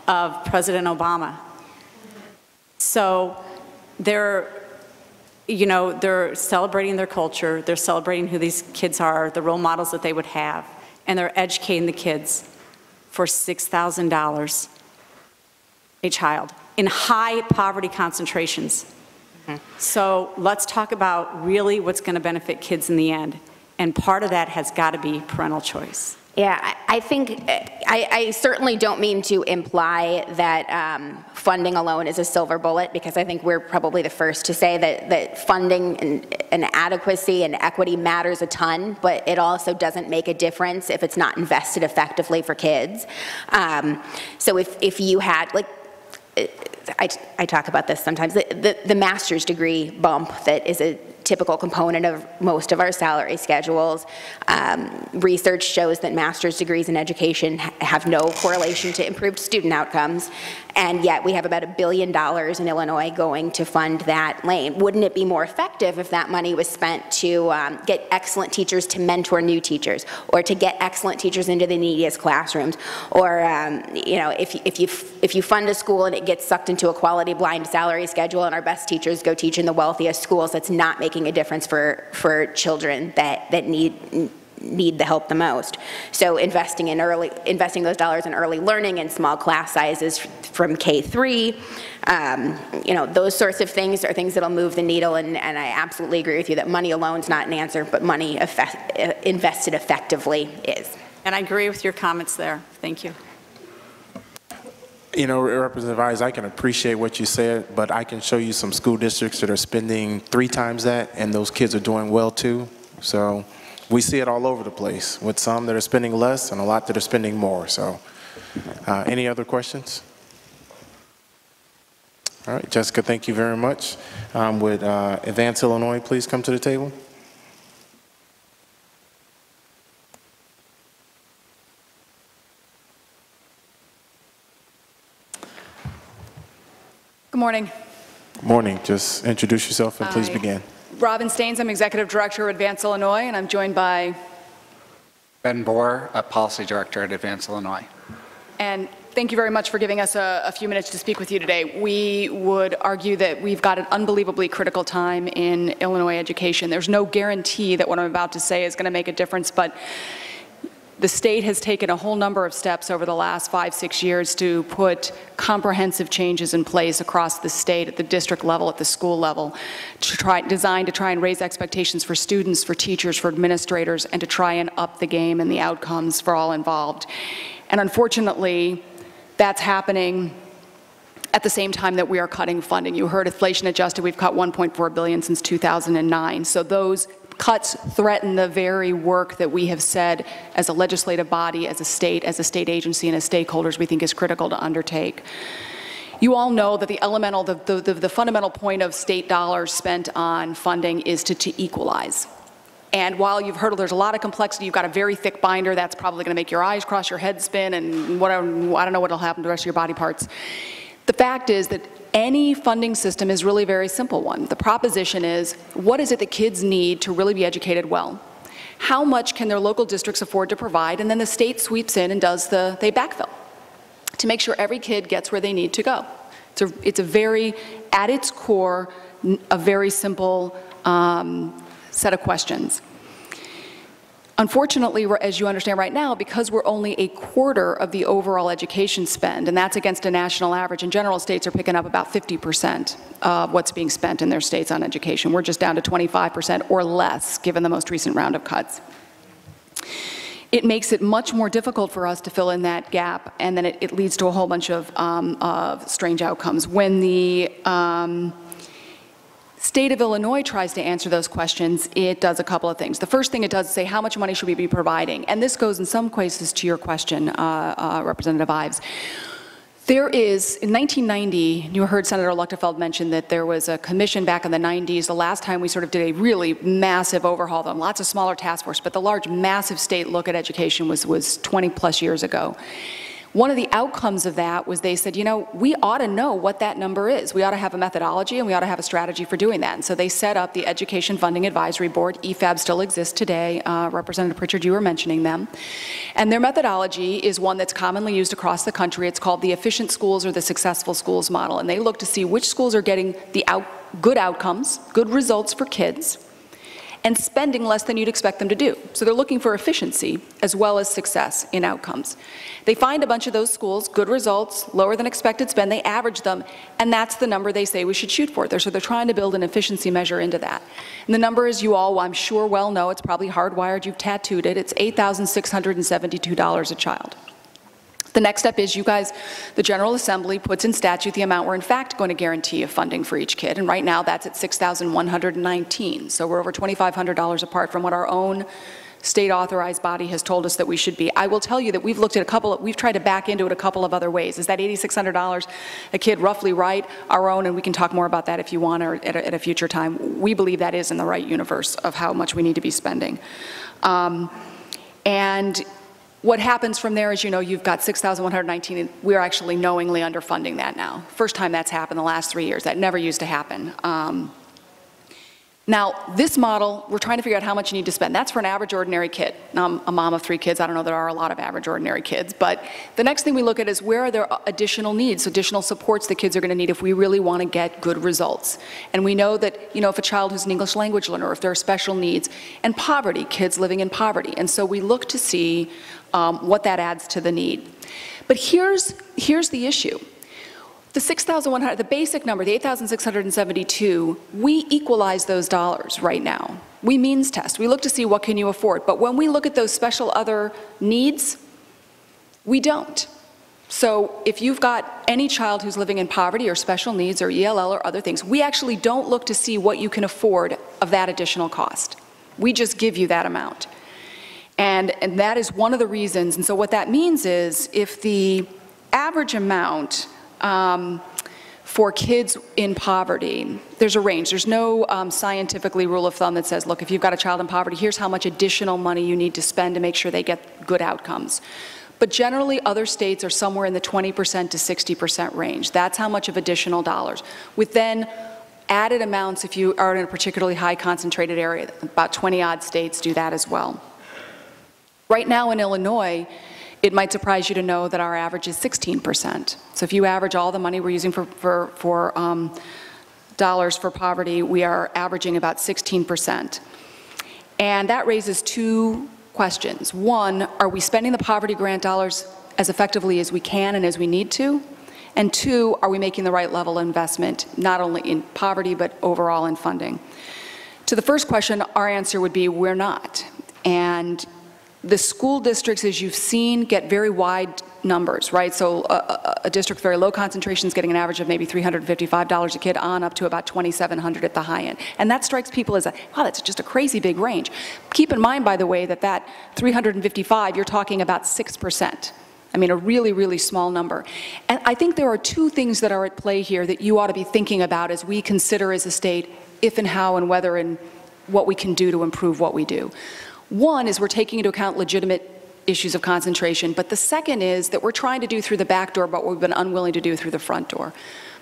of President Obama. So they're celebrating their culture, they're celebrating who these kids are, the role models that they would have, and they're educating the kids for $6,000 a child in high poverty concentrations. So let's talk about really what's going to benefit kids in the end. And part of that has got to be parental choice. Yeah, I think, I certainly don't mean to imply that funding alone is a silver bullet, because I think we're probably the first to say that funding and adequacy and equity matters a ton, but it also doesn't make a difference if it's not invested effectively for kids. So if you had, like, I talk about this sometimes, the master's degree bump that is a typical component of most of our salary schedules. Research shows that master's degrees in education have no correlation to improved student outcomes, and yet we have about $1 billion in Illinois going to fund that lane. Wouldn't it be more effective if that money was spent to get excellent teachers to mentor new teachers, or to get excellent teachers into the neediest classrooms, or if you fund a school and it gets sucked into a quality blind salary schedule and our best teachers go teach in the wealthiest schools, that's not making a difference for children that need the help the most. So investing those dollars in early learning and small class sizes from K-3, those sorts of things are things that'll move the needle, and I absolutely agree with you that money alone is not an answer, but money invested effectively is. And I agree with your comments there. Thank you. Representative Ives, I can appreciate what you said, but I can show you some school districts that are spending 3 times that, and those kids are doing well too. So we see it all over the place, with some that are spending less and a lot that are spending more. So any other questions? All right, Jessica, thank you very much. Would Advance Illinois please come to the table? Good morning. Morning. Just introduce yourself and please begin. Robin Staines, I'm Executive Director at Advance Illinois, and I'm joined by Ben Bohr, a Policy Director at Advance Illinois. And thank you very much for giving us a few minutes to speak with you today. We would argue that we've got an unbelievably critical time in Illinois education. There's no guarantee that what I'm about to say is going to make a difference, but the state has taken a whole number of steps over the last 5-6 years to put comprehensive changes in place across the state, at the district level, at the school level, designed to try and raise expectations for students, for teachers, for administrators, and to try and up the game and the outcomes for all involved. And unfortunately, that's happening at the same time that we are cutting funding. You heard inflation adjusted, we've cut $1.4 billion since 2009. So those cuts threaten the very work that we have said as a legislative body, as a state agency, and as stakeholders we think is critical to undertake. You all know that the fundamental point of state dollars spent on funding is to equalize. And while you've heard there's a lot of complexity, you've got a very thick binder that's probably going to make your eyes cross, your head spin, and whatever, I don't know what will happen to the rest of your body parts. The fact is that any funding system is really a very simple one. The proposition is, what is it that kids need to really be educated well? How much can their local districts afford to provide? And then the state sweeps in and they backfill to make sure every kid gets where they need to go. It's a very, at its core, a very simple set of questions. Unfortunately, as you understand right now, because we're only a quarter of the overall education spend, and that's against a national average, in general, states are picking up about 50% of what's being spent in their states on education. We're just down to 25% or less, given the most recent round of cuts. It makes it much more difficult for us to fill in that gap, and then it leads to a whole bunch of strange outcomes. When the state of Illinois tries to answer those questions, it does a couple of things. The first thing it does is say, how much money should we be providing? And this goes in some cases to your question, Representative Ives. There is, in 1990, you heard Senator Luchtefeld mention that there was a commission back in the 90s, the last time we sort of did a really massive overhaul, though, lots of smaller task force, but the large, massive state look at education was 20 plus years ago. One of the outcomes of that was they said, you know, we ought to know what that number is. We ought to have a methodology and we ought to have a strategy for doing that. And so they set up the Education Funding Advisory Board. EFAB still exists today. Representative Pritchard, you were mentioning them. And their methodology is one that's commonly used across the country. It's called the Efficient Schools or the Successful Schools model. And they look to see which schools are getting the good outcomes, good results for kids, and spending less than you'd expect them to do. So they're looking for efficiency as well as success in outcomes. They find a bunch of those schools, good results, lower than expected spend, they average them, and that's the number they say we should shoot for. So they're trying to build an efficiency measure into that. And the number, as you all, I'm sure, well know, it's probably hardwired, you've tattooed it, it's $8,672 a child. The next step is you guys, the General Assembly puts in statute the amount we're in fact going to guarantee of funding for each kid, and right now that's at $6,119. So we're over $2,500 apart from what our own state authorized body has told us that we should be. I will tell you that we've looked at we've tried to back into it a couple of other ways. Is that $8,600 a kid roughly right? Our own, and we can talk more about that if you want or at a future time. We believe that is in the right universe of how much we need to be spending. And what happens from there is, you know, you've got 6,119, and we're actually knowingly underfunding that now. First time that's happened the last 3 years. That never used to happen. Now, this model, we're trying to figure out how much you need to spend. That's for an average ordinary kid. Now, I'm a mom of 3 kids. I don't know there are a lot of average ordinary kids. But the next thing we look at is where are there additional needs, additional supports that kids are going to need if we really want to get good results. And we know that, you know, if a child who's an English language learner, if there are special needs, and poverty, kids living in poverty. And so we look to see what that adds to the need. But here's the issue. The 6,100, the basic number, the 8,672, we equalize those dollars right now. We means test. We look to see what can you afford. But when we look at those special other needs, we don't. So if you've got any child who's living in poverty or special needs or ELL or other things, we actually don't look to see what you can afford of that additional cost. We just give you that amount. And that is one of the reasons. And so what that means is if the average amount for kids in poverty, there's a range. There's no scientifically rule of thumb that says, look, if you've got a child in poverty, here's how much additional money you need to spend to make sure they get good outcomes. But generally, other states are somewhere in the 20% to 60% range. That's how much of additional dollars. With then added amounts if you are in a particularly high concentrated area. About 20-odd states do that as well. Right now in Illinois, it might surprise you to know that our average is 16%. So if you average all the money we're using for dollars for poverty, we are averaging about 16%. And that raises 2 questions. One, are we spending the poverty grant dollars as effectively as we can and as we need to? And 2, are we making the right level of investment, not only in poverty, but overall in funding? To the first question, our answer would be we're not. And the school districts, as you've seen, get very wide numbers, right? So a district with very low concentration is getting an average of maybe $355 a kid on up to about $2,700 at the high end. And that strikes people as, wow, that's just a crazy big range. Keep in mind, by the way, that 355, you're talking about 6%. I mean, a really, really small number. And I think there are 2 things that are at play here that you ought to be thinking about as we consider as a state if and how and whether and what we can do to improve what we do. One is we're taking into account legitimate issues of concentration, but the second is that we're trying to do through the back door what we've been unwilling to do through the front door.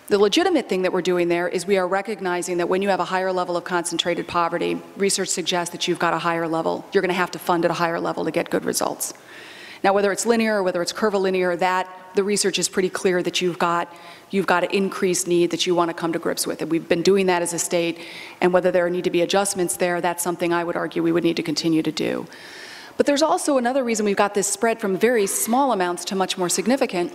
The legitimate thing that we're doing there is we are recognizing that when you have a higher level of concentrated poverty, research suggests that you've got a higher level, you're going to have to fund at a higher level to get good results. Now, whether it's linear or whether it's curvilinear, the research is pretty clear that you've got an increased need that you want to come to grips with. And we've been doing that as a state, and whether there need to be adjustments there, that's something I would argue we would need to continue to do. But there's also another reason we've got this spread from very small amounts to much more significant.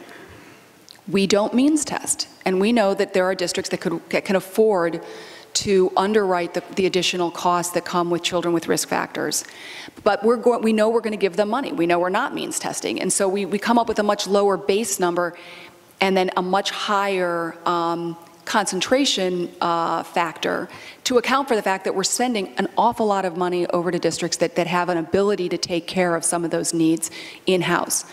We don't means test. And we know that there are districts that can afford to underwrite the additional costs that come with children with risk factors. But we know we're going to give them money. We know we're not means testing. And so we come up with a much lower base number and then a much higher concentration factor to account for the fact that we're sending an awful lot of money over to districts that have an ability to take care of some of those needs in-house.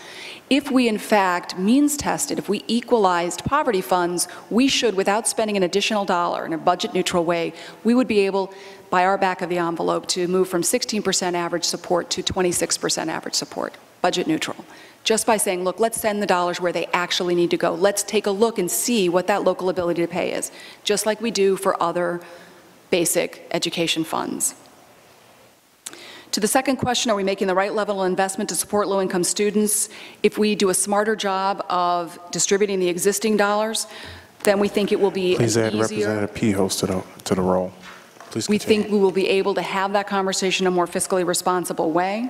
If we, in fact, means tested, if we equalized poverty funds, we should, without spending an additional dollar in a budget-neutral way, we would be able, by our back of the envelope, to move from 16% average support to 26% average support, budget-neutral. Just by saying, look, let's send the dollars where they actually need to go. Let's take a look and see what that local ability to pay is, just like we do for other basic education funds. To the second question, are we making the right level of investment to support low-income students? If we do a smarter job of distributing the existing dollars, then we think it will be Please add easier. Representative Pihos to the roll. Please We continue. think we will be able to have that conversation in a more fiscally responsible way.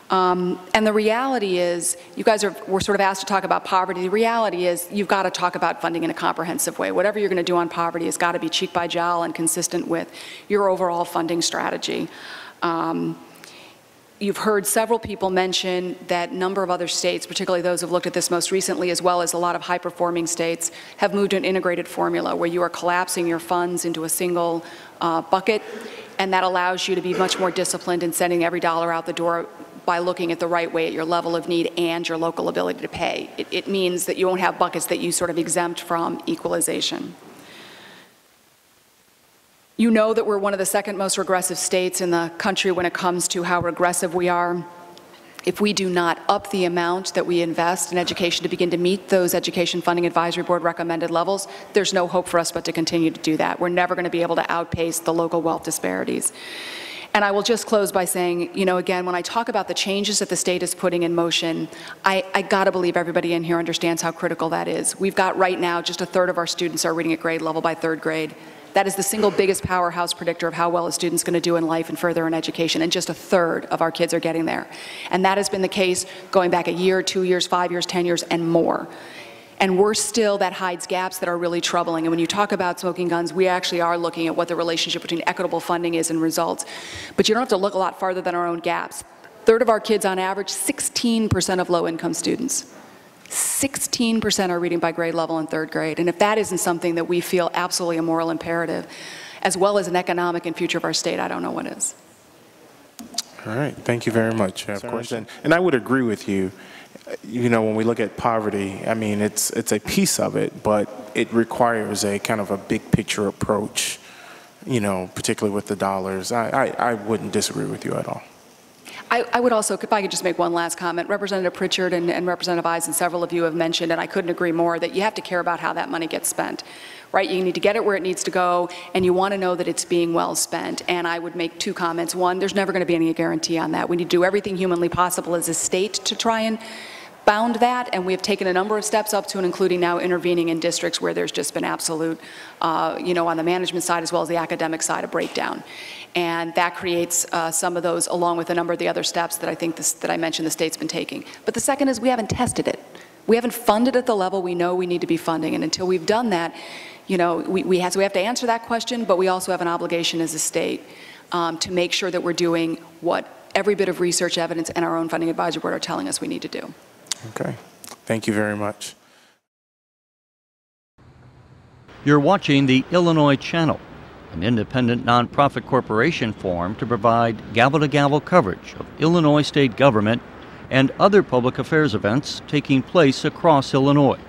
And the reality is, you guys were sort of asked to talk about poverty. The reality is, you've got to talk about funding in a comprehensive way. Whatever you're going to do on poverty has got to be cheek by jowl and consistent with your overall funding strategy. You've heard several people mention that a number of other states, particularly those who have looked at this most recently, as well as a lot of high-performing states, have moved to an integrated formula where you are collapsing your funds into a single bucket, and that allows you to be much more disciplined in sending every dollar out the door by looking at the right way at your level of need and your local ability to pay. It means that you won't have buckets that you sort of exempt from equalization. You know that we're one of the second most regressive states in the country when it comes to how regressive we are. If we do not up the amount that we invest in education to begin to meet those Education Funding Advisory Board recommended levels, there's no hope for us but to continue to do that. We're never going to be able to outpace the local wealth disparities. And I will just close by saying, you know, again, when I talk about the changes that the state is putting in motion, I got to believe everybody in here understands how critical that is. We've got right now just a third of our students are reading at grade level by third grade. That is the single biggest powerhouse predictor of how well a student's going to do in life and further in education, and just a third of our kids are getting there. And that has been the case going back a year, 2 years, 5 years, 10 years, and more. And we're still, that hides gaps that are really troubling. And when you talk about smoking guns, we actually are looking at what the relationship between equitable funding is and results. But you don't have to look a lot farther than our own gaps. A third of our kids on average, 16% of low-income students. 16% are reading by grade level in third grade. And if that isn't something that we feel absolutely a moral imperative, as well as an economic and future of our state, I don't know what is. All right, thank you very much. Of course, and I would agree with you. You know, when we look at poverty, I mean, it's a piece of it, but it requires a kind of a big picture approach, you know, particularly with the dollars. I wouldn't disagree with you at all. I would also, if I could just make one last comment, Representative Pritchard and Representative Eisen, several of you have mentioned, and I couldn't agree more, that you have to care about how that money gets spent, right? You need to get it where it needs to go, and you want to know that it's being well spent. And I would make two comments. One, there's never going to be any guarantee on that. We need to do everything humanly possible as a state to try and bound that, and we have taken a number of steps up to and including now intervening in districts where there's just been absolute, you know, on the management side as well as the academic side, a breakdown. And that creates some of those, along with a number of the other steps that I think that I mentioned the state's been taking. But the second is we haven't tested it. We haven't funded at the level we know we need to be funding, and until we've done that, you know, we have to answer that question, but we also have an obligation as a state to make sure that we're doing what every bit of research evidence and our own funding advisory board are telling us we need to do. Okay, thank you very much. You're watching the Illinois Channel, an independent nonprofit corporation formed to provide gavel-to-gavel coverage of Illinois state government and other public affairs events taking place across Illinois.